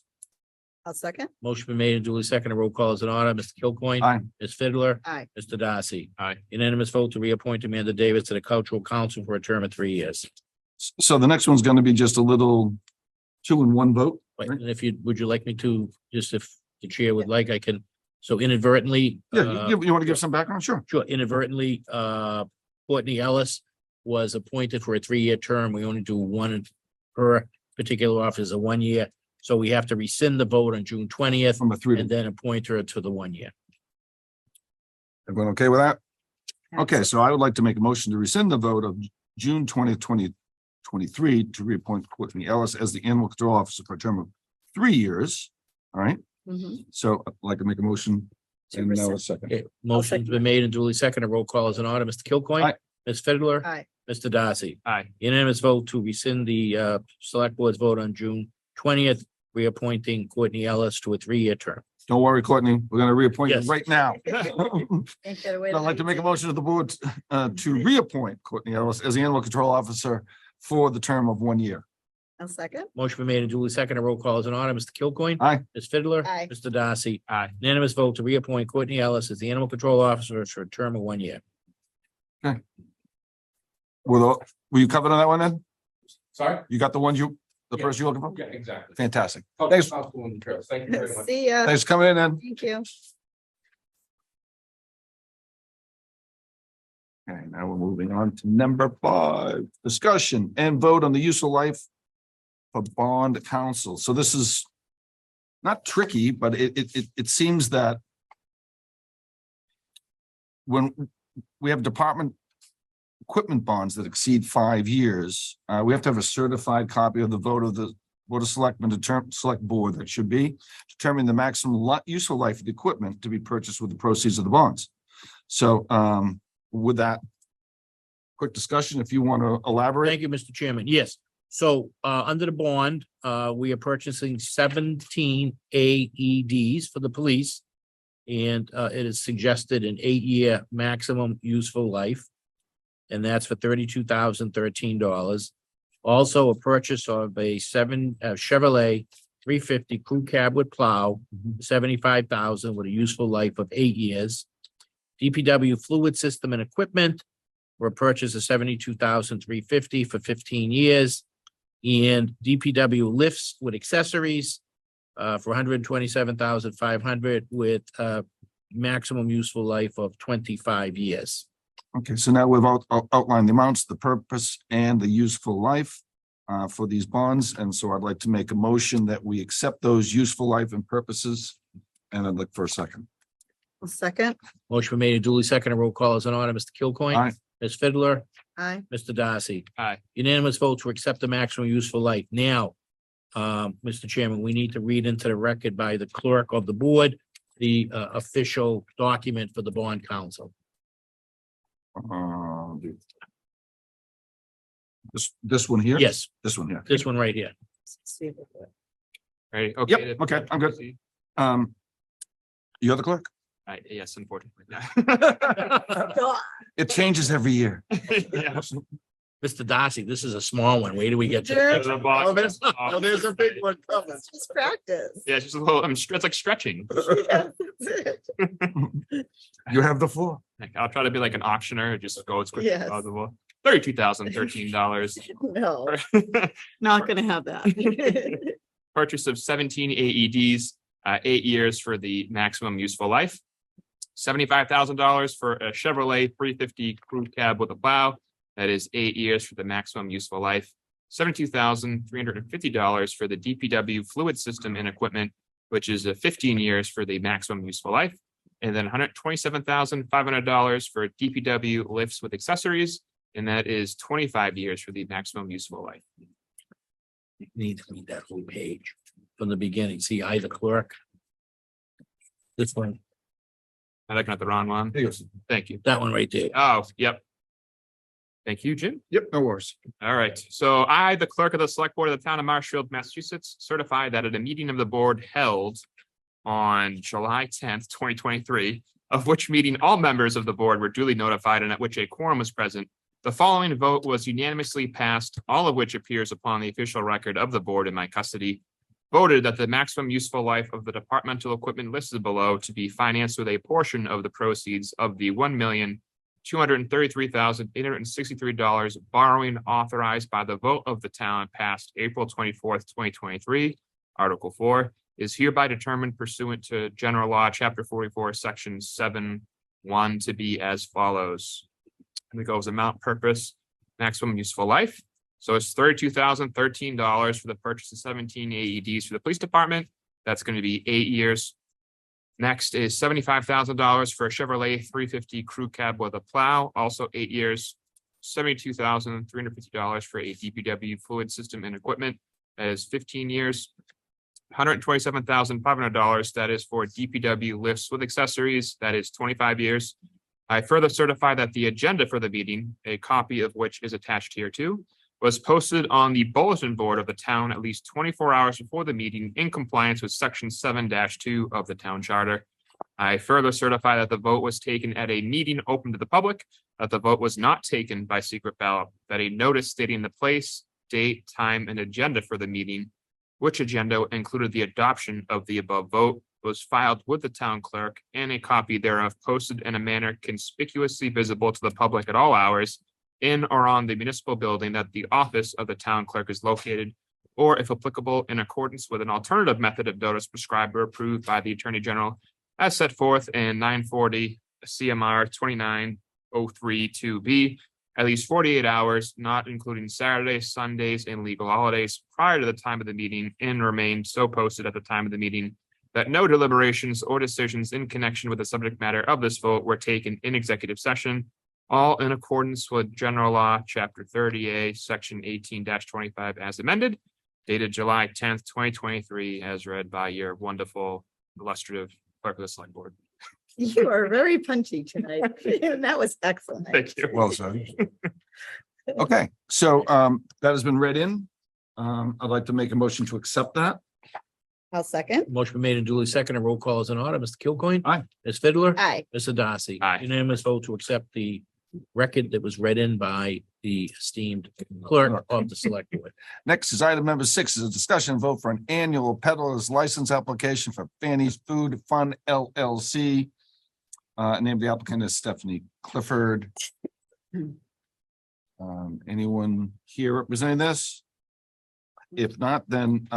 I'll second. Motion been made and duly seconded. Roll call is in order. Mr. Kilcoyne. Aye. Ms. Fiddler. Aye. Mr. Darcy. Aye. Unanimous vote to reappoint Amanda Davis to the Cultural Council for a term of 3 years. So the next one's gonna be just a little 2-in-1 vote. Right, and if you, would you like me to, just if the chair would like, I can, so inadvertently. Yeah, you want to give some background? Sure. Sure, inadvertently, Courtney Ellis was appointed for a 3-year term. We only do one per particular office, a 1 year. So we have to rescind the vote on June 20th From a 3 and to, then appoint her to the 1 year. everyone okay with that? Okay, so I would like to make a motion to rescind the vote of June 20th, 2023 to reappoint Courtney Ellis as the animal control officer for a term of 3 years. All right, Mhm. so I'd like to make a motion. To And now a rescind. second. Okay, motion's been made and duly seconded. Roll call is in order. Mr. Kilcoyne. Aye. Ms. Fiddler. Aye. Mr. Darcy. Aye. Unanimous vote to rescind the select board's vote on June 20th, reappointing Courtney Ellis to a 3-year term. Don't worry, Courtney, we're gonna reappoint you Yes. right now. Ain't gotta wait I'd like to make a 19. motion to the board to reappoint Courtney Ellis as the animal control officer for the term of 1 year. I'll second. Motion been made and duly seconded. Roll call is in order. Mr. Kilcoyne. Aye. Ms. Fiddler. Aye. Mr. Darcy. Aye. Unanimous vote to reappoint Courtney Ellis as the animal control officer for a term of 1 year. Were you covered on that one then? Sorry? You got the ones the Yeah. person you're looking for? Yeah, exactly. Fantastic. Thanks. Thank you very much. See ya. Thanks for coming in, then. Thank you. Okay, now we're moving on to number 5, discussion and vote on the useful life for bond counsel. So this is not tricky, but it seems that when we have department equipment bonds that exceed 5 years, we have to have a certified copy of the vote of the Board of Selectmen select board that should be determining the maximum useful life of the equipment to be purchased with the proceeds of the bonds. So with that quick discussion, if you want to elaborate. Thank you, Mr. Chairman. Yes. So under the bond, we are purchasing 17 AEDs for the police. And it is suggested an 8-year maximum useful life. And that's for $32,013. Also a purchase of a Chevrolet 350 crew cab with plow, 75,000 with a useful life of 8 years. DPW fluid system and equipment were purchased of 72,350 for 15 years. And DPW lifts with accessories for 127,500 with maximum useful life of 25 years. Okay, so now we've outlined the amounts, the purpose and the useful life for these bonds. And so I'd like to make a motion that we accept those useful life and purposes. And I'd look for a second. I'll second. Motion been made and duly seconded. Roll call is in order. Mr. Kilcoyne. Aye. Ms. Fiddler. Aye. Mr. Darcy. Aye. Unanimous vote to accept the maximum useful life. Now, Mr. Chairman, we need to read into the record by the clerk of the board, the official document for the bond council. This one here? Yes, This one here. this one right here. See if it works. Ready? Okay. Yep, okay, I'm good. You're the clerk? Yes, unfortunately. God. It changes every year. Yeah. Mr. Darcy, this is a small one. Wait till we get to. Sure. There's a box. There's a big one coming. It's just practice. Yeah, it's just a little, it's like stretching. Yeah, that's it. You have the floor. Like, I'll try to be like an auctioneer, just go as quick as Yes. possible. $32,013. No, not gonna have that. Purchase of 17 AEDs, 8 years for the maximum useful life. $75,000 for a Chevrolet 350 crew cab with a plow. That is 8 years for the maximum useful life. $72,350 for the DPW fluid system and equipment, which is 15 years for the maximum useful life. And then $127,500 for DPW lifts with accessories, and that is 25 years for the maximum useful life. You need to read that whole page from the beginning. See, I, the clerk. This one, I'm looking at the wrong one. There you go. Thank you. that one right there. Oh, yep. Thank you, Jim. Yep, no worries. All right. So I, the clerk of the select board of the town of Marshfield, Massachusetts, certify that at a meeting of the board held on July 10th, 2023, of which meeting all members of the board were duly notified and at which a quorum was present, the following vote was unanimously passed, all of which appears upon the official record of the board in my custody. voted that the maximum useful life of the departmental equipment listed below to be financed with a portion of the proceeds of the $1,233,863 borrowing authorized by the vote of the town passed April 24th, 2023. Article 4 is hereby determined pursuant to General Law, Chapter 44, Section 7(1) to be as follows. And it goes amount, purpose, maximum useful life. So it's $32,013 for the purchase of 17 AEDs for the police department. That's going to be 8 years. Next is $75,000 for a Chevrolet 350 crew cab with a plow, also 8 years. $72,350 for a DPW fluid system and equipment, that is 15 years. $127,500, that is for DPW lifts with accessories, that is 25 years. I further certify that the agenda for the meeting, a copy of which is attached here too, was posted on the bulletin board of the town at least 24 hours before the meeting in compliance with Section 7-2 of the town charter. I further certify that the vote was taken at a meeting open to the public, that the vote was not taken by secret ballot, that a notice stating the place, date, time, and agenda for the meeting, which agenda included the adoption of the above vote, was filed with the town clerk, and a copy thereof posted in a manner conspicuously visible to the public at all hours in or on the municipal building that the office of the town clerk is located, or if applicable, in accordance with an alternative method of notice prescribed or approved by the Attorney General as set forth in 940 CMR 29032B, at least 48 hours, not including Saturdays, Sundays, and legal holidays prior to the time of the meeting, and remained so posted at the time of the meeting that no deliberations or decisions in connection with the subject matter of this vote were taken in executive session, all in accordance with General Law, Chapter 30A, Section 18-25 as amended, dated July 10th, 2023, as read by your wonderful, illustrative clerk of the select board. You are very punchy tonight. That was excellent. Thank you. Well said. Okay, so that has been read in. I'd like to make a motion to accept that. I'll second. Motion been made and duly seconded. Roll call is in order. Mr. Kilcoyne. Aye. Ms. Fiddler. Aye. Mr. Darcy. Aye. Unanimous vote to accept the record that was read in by the esteemed clerk of the select board. Next is item number 6 is a discussion and vote for an annual peddler's license application for Fanny's Food Fun LLC. Name of the applicant is Stephanie Clifford. Anyone here representing this? If not, then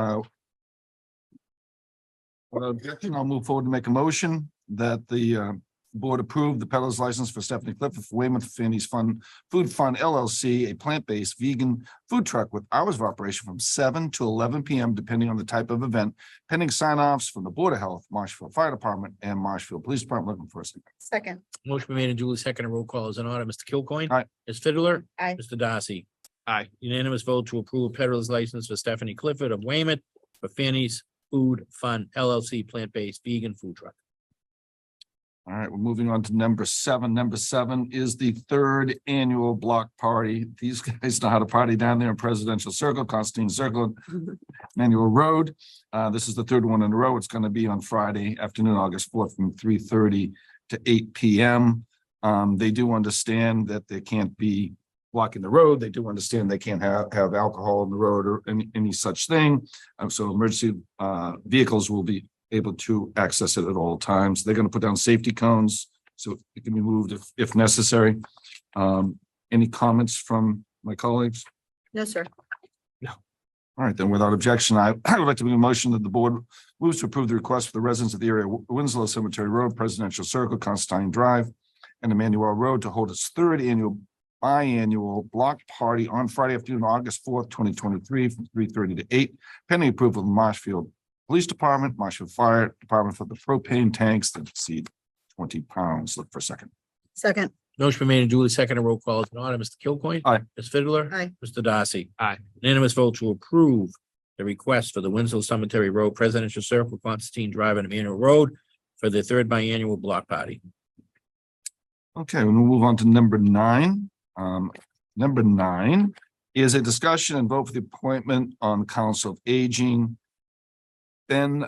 without objection, I'll move forward to make a motion that the board approve the peddler's license for Stephanie Clifford for Weymouth Fanny's Food Fun LLC, a plant-based vegan food truck with hours of operation from 7 to 11 p.m. depending on the type of event, pending sign-offs from the Board of Health, Marshfield Fire Department, and Marshfield Police Department. Looking for a second. Second. Motion been made and duly seconded. Roll call is in order. Mr. Kilcoyne. Aye. Ms. Fiddler. Aye. Mr. Darcy. Aye. Unanimous vote to approve peddler's license for Stephanie Clifford of Weymouth for Fanny's Food Fun LLC, plant-based vegan food truck. All right, we're moving on to number 7. Number 7 is the 3rd annual block party. These guys know how to party down there in Presidential Circle, Constantine Circle, Manual Road. This is the 3rd one in a row. It's going to be on Friday afternoon, August 4th from 3:30 to 8 p.m. They do understand that they can't be blocking the road. They do understand they can't have alcohol on the road or any such thing. So emergency vehicles will be able to access it at all times. They're going to put down safety cones so it can be moved if necessary. Any comments from my colleagues? No, sir. All right, then without objection, I would like to make a motion that the board moves to approve the request for the residents of the area of Winslow Cemetery Road, Presidential Circle, Constantine Drive, and Emmanuel Road to hold its 3rd annual biannual block party on Friday afternoon, August 4th, 2023, from 3:30 to 8, pending approval of the Marshfield Police Department, Marshfield Fire Department for the propane tanks that exceed 20 pounds. Look for a second. Second. Motion been made and duly seconded. Roll call is in order. Mr. Kilcoyne. Aye. Ms. Fiddler. Aye. Mr. Darcy. Aye. Unanimous vote to approve the request for the Winslow Cemetery Road, Presidential Circle, Constantine Drive, and Emmanuel Road for the 3rd biannual block party. Okay, we'll move on to number 9. Number 9 is a discussion and vote for the appointment on the Council of Aging. Then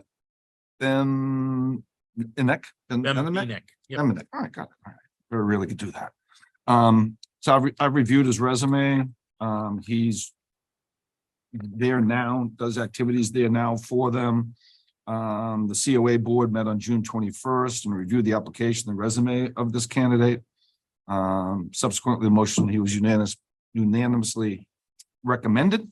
Enoch. Enoch. Yep. All right, got it. All right. We really could do that. So I've reviewed his resume. He's there now, does activities there now for them. The COA board met on June 21st and reviewed the application, the resume of this candidate. Subsequently, the motion, he was unanimously recommended.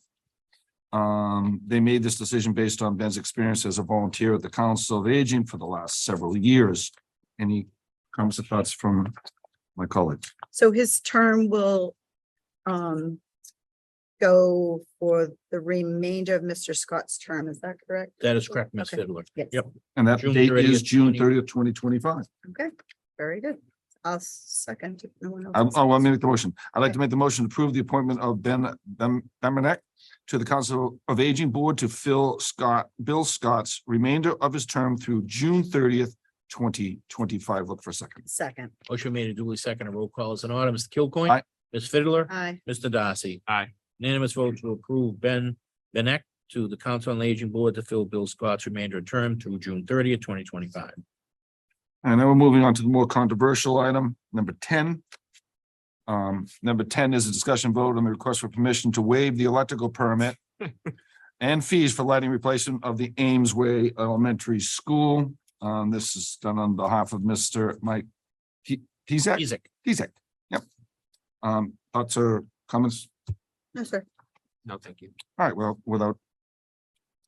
They made this decision based on Ben's experience as a volunteer at the Council of Aging for the last several years. Any comments or thoughts from my colleagues? So his term will go for the remainder of Mr. Scott's term, is that correct? That is correct, Ms. Okay. Fiddler. Yes. Yep. And that June date is 30th, June 30th, 2025. Okay, very good. I'll second. If no one else I has- want to make the motion. I'd like to make the motion to approve the appointment of Ben Bemenek to the Council of Aging Board to fill Bill Scott's remainder of his term through June 30th, 2025. Look for a second. Second, Motion made and duly second. A roll call is in order. Mr. Kilcoin. Aye. Ms. Fiddler. aye. Mr. Darcy. Aye. Unanimous vote to approve Ben Benek to the Council on Aging Board to fill Bill Scott's remainder of term through June 30th, 2025. And then we're moving on to the more controversial item, number 10. Number 10 is a discussion vote on the request for permission to waive the electrical permit and fees for lighting replacement of the Ames Way Elementary School. This is done on behalf of Mr. Mike Pizak. Isaac. Pizak, yep. Thoughts or comments? No, sir. No, thank you. All right, well, without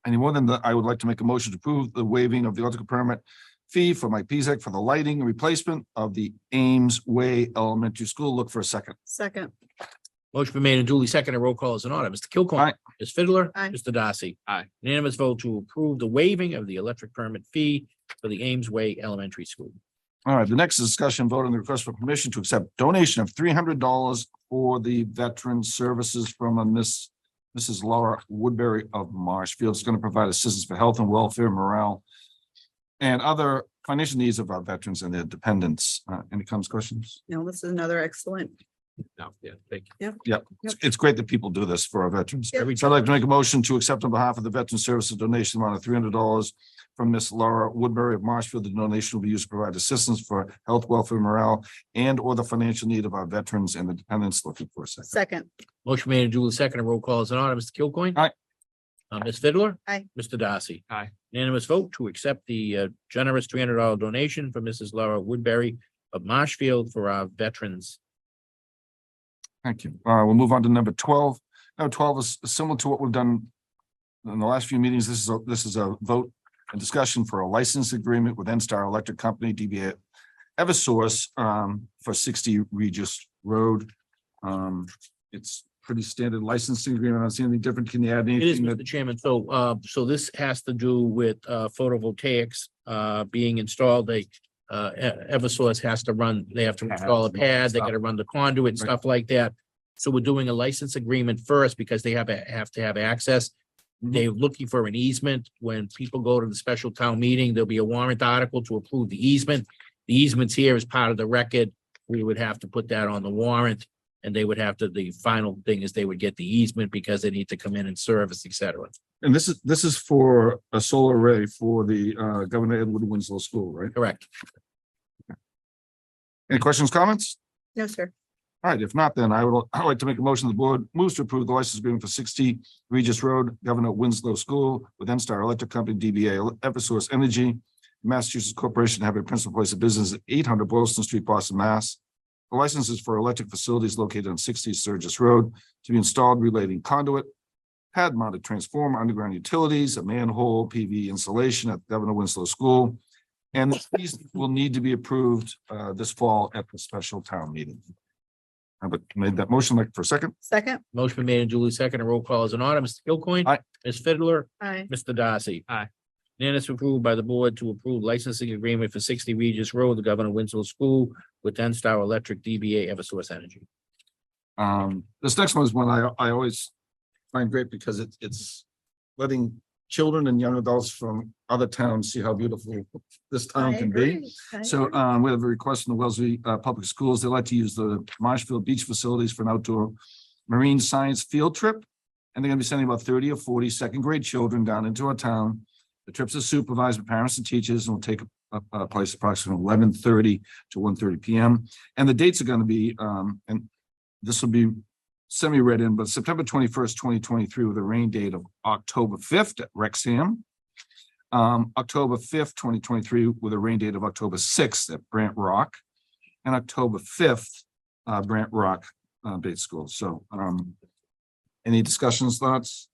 any more than that, I would like to make a motion to approve the waiving of the electrical permit fee for Mike Pizak for the lighting and replacement of the Ames Way Elementary School. Look for a second. Second, Motion been made and duly second. A roll call is in order. Mr. Kilcoin. Aye. Ms. Fiddler. Aye. Mr. Darcy. Aye. Unanimous vote to approve the waiving of the electric permit fee for the Ames Way Elementary School. All right, the next is discussion vote on the request for permission to accept donation of $300 for the veteran services from a Mrs. Laura Woodbury of Marshfield. It's going to provide assistance for health and welfare, morale, and other financial needs of our veterans and their dependents. Any comments, questions? no, this is another excellent. No, yeah, thank you. Yep, it's great that people do this for our veterans. Yep. So I'd like to make a motion to accept on behalf of the Veteran Services donation amount of $300 from Miss Laura Woodbury of Marshfield. The donation will be used to provide assistance for health, welfare, morale, and or the financial need of our veterans and the dependents. Looking for a second. Second, Motion made and duly second. A roll call is in order. Mr. Kilcoin. Aye. Ms. Fiddler. Aye. Mr. Darcy. Aye. Unanimous vote to accept the generous $300 donation from Mrs. Laura Woodbury of Marshfield for our veterans. Thank you. We'll move on to number 12. Number 12 is similar to what we've done in the last few meetings. This is a vote and discussion for a license agreement with NStar Electric Company, DBA Eversource, for 60 Regis Road. It's pretty standard licensing agreement. I don't see anything different. Can you add It is, anything? Mr. Chairman. So this has to do with photovoltaics being installed. Eversource has to run, they have to install a pad, they gotta run the conduit, stuff like that. So we're doing a license agreement first because they have to have access. They're looking for an easement. When people go to the special town meeting, there'll be a warrant article to approve the easement. The easements here is part of the record. We would have to put that on the warrant. And they would have to, the final thing is they would get the easement because they need to come in and service, et cetera. And this is for a solar array for the Governor Edward Winslow School, right? Correct. Any questions, comments? no, sir. All right, if not, then I'd like to make a motion. The board moves to approve the license agreement for 60 Regis Road, Governor Winslow School with NStar Electric Company, DBA Eversource Energy, Massachusetts Corporation, having a principal place of business at 800 Boylston Street, Boston, Mass. The license is for electric facilities located on 60 Sturgis Road to be installed relating conduit, pad mounted transformer, underground utilities, a manhole, PV installation at Governor Winslow School. And these will need to be approved this fall at the special town meeting. I made that motion like for a second. Second, Motion been made and duly second. A roll call is in order. Mr. Kilcoin. Aye. Ms. Fiddler. aye. Mr. Darcy. Aye. Unanimous approved by the board to approve licensing agreement for 60 Regis Road, the Governor Winslow School with NStar Electric, DBA Eversource Energy. This next one is one I always find great because it's letting children and young adults from other towns see how beautiful this town I can be. agree. I So agree. we have a request from the Wellesley Public Schools. They like to use the Marshfield beach facilities for an outdoor marine science field trip. And they're gonna be sending about 30 or 40 second grade children down into our town. The trips are supervised by parents and teachers and will take a place approximately 11:30 to 1:30 PM. And the dates are gonna be, and this will be semi-read in, but September 21st, 2023, with a rain date of October 5th at Wrexham. October 5th, 2023, with a rain date of October 6th at Brant Rock. And October 5th, Brant Rock Bates School. So any discussions, thoughts?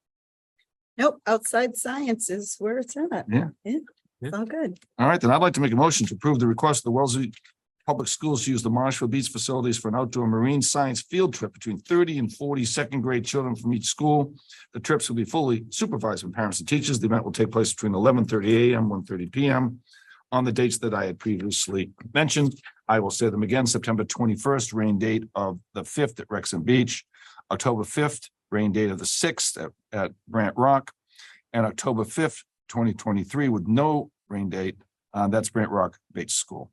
Nope, outside science is where it's at. Yeah. It's all good. All right, then I'd like to make a motion to approve the request of the Wellesley Public Schools to use the Marshfield Beach facilities for an outdoor marine science field trip between 30 and 40 second grade children from each school. The trips will be fully supervised by parents and teachers. The event will take place between 11:30 a.m. 1:30 p.m. on the dates that I had previously mentioned. I will say them again: September 21st, rain date of the 5th at Wrexham Beach, October 5th, rain date of the 6th at Brant Rock, and October 5th, 2023, with no rain date. That's Brant Rock Bates School.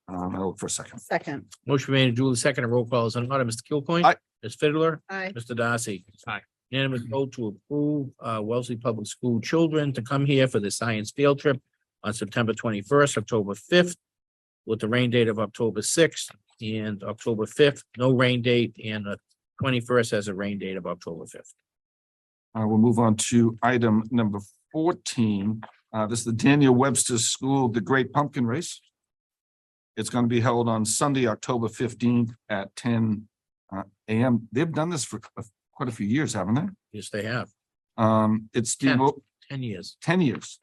I'll look for a second. Second. Motion made and duly seconded. Roll call is on order. Mr. Kilcoyne. Aye. Ms. Fiddler. Aye. Mr. Darcy. Aye. Unanimous vote to approve Wellesley Public School children to come here for the science field trip on September 21st, October 5th, with the rain date of October 6th and October 5th, no rain date, and the 21st has a rain date of October 5th. We'll move on to item number 14. This is the Daniel Webster School, the Great Pumpkin Race. It's going to be held on Sunday, October 15th at 10 a.m. They've done this for quite a few years, haven't they? Yes, they have. It's being 10 years. 10 years.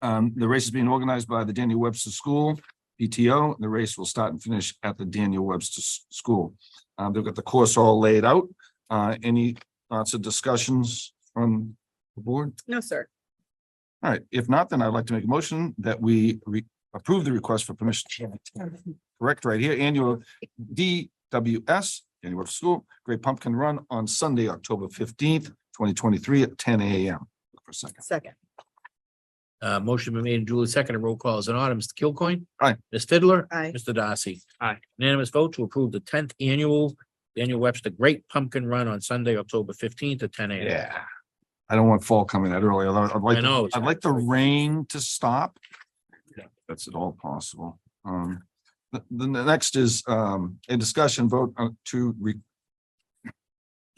The race is being organized by the Daniel Webster School, PTO. The race will start and finish at the Daniel Webster School. They've got the course all laid out. Any thoughts or discussions from the board? No, sir. All right, if not, then I'd like to make a motion that we approve the request for permission. Correct right here, annual DWS, Daniel Webster School, Great Pumpkin Run on Sunday, October 15th, 2023 at 10 a.m. For a second. Second. Motion been made and duly seconded. Roll call is on order. Mr. Kilcoyne. Aye. Ms. Fiddler. Aye. Mr. Darcy. Aye. Unanimous vote to approve the 10th annual Daniel Webster Great Pumpkin Run on Sunday, October 15th at 10 a.m. Yeah. I don't want fall coming that early. I know. I'd like the rain to stop. That's at all possible. The next is a discussion vote to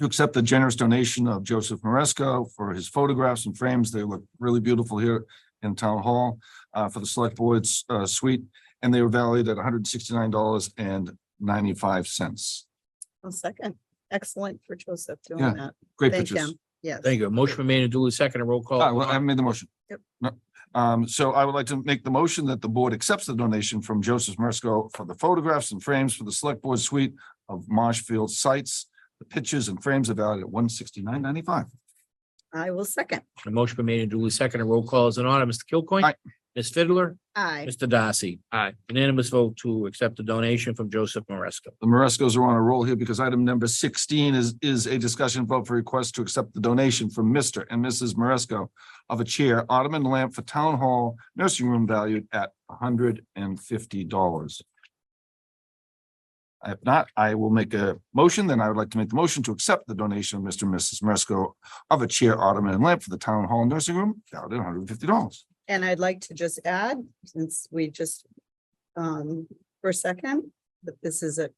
accept the generous donation of Joseph Maresco for his photographs and frames. They look really beautiful here in Town Hall for the Select Board's suite, and they were valued at $169.95. Well, second. Excellent for Joseph Yeah. doing that. Great Thank pictures. him. Yes. Thank you. Motion been made and duly seconded. Roll call. Well, I haven't made the motion. Yep. No. So I would like to make the motion that the board accepts the donation from Joseph Mersco for the photographs and frames for the Select Board suite of Marshfield sites. The pictures and frames are valued at $169.95. I will second. The motion been made and duly seconded. Roll call is in order. Mr. Kilcoyne. Aye. Ms. Fiddler. Aye. Mr. Darcy. Aye. Unanimous vote to accept the donation from Joseph Maresco. The Marescos are on a roll here because item number 16 is a discussion vote for request to accept the donation from Mr. and Mrs. Maresco of a chair, ottoman lamp for Town Hall nursing room valued at $150. If not, I will make a motion. Then I would like to make the motion to accept the donation of Mr. and Mrs. Maresco of a chair, ottoman and lamp for the Town Hall nursing room valued at $150. And I'd like to just add, since we just, for a second, that this is a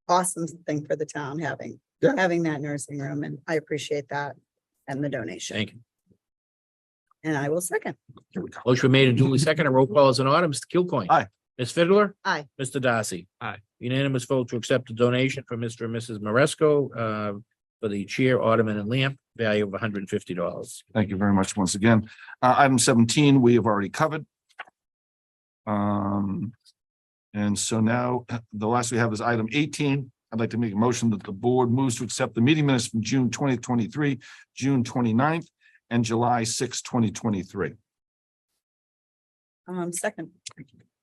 awesome thing for the town having that nursing room, and I appreciate that and the donation. Thank you. And I will second. Here we go. Motion made and duly seconded. Roll call is in order. Mr. Kilcoyne. Aye. Ms. Fiddler. Aye. Mr. Darcy. Aye. Unanimous vote to accept the donation from Mr. and Mrs. Maresco for the chair, ottoman and lamp value of $150. Thank you very much once again. Item 17, we have already covered. And so now the last we have is item 18. I'd like to make a motion that the board moves to accept the meeting minutes from June 2023, June 29th, and July 6, 2023. Second.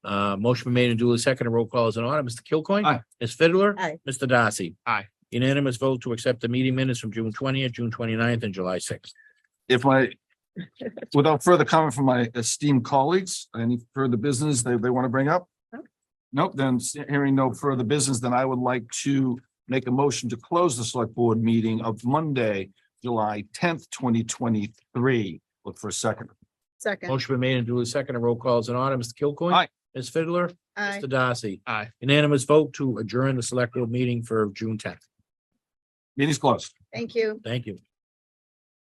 Motion made and duly seconded. Roll call is in order. Mr. Kilcoyne. Aye. Ms. Fiddler. Aye. Mr. Darcy. Aye. Unanimous vote to accept the meeting minutes from June 20th, June 29th, and July 6th. Without further comment from my esteemed colleagues, any further business they want to bring up? No. Nope, then hearing no further business, then I would like to make a motion to close the select board meeting of Monday, July 10th, 2023. Look for a second. Second. Motion been made and duly seconded. Roll call is in order. Mr. Kilcoyne. Aye. Ms. Fiddler. Aye. Mr. Darcy. Aye. Unanimous vote to adjourn the select board meeting for June 10th. Meeting's closed. Thank you. Thank you.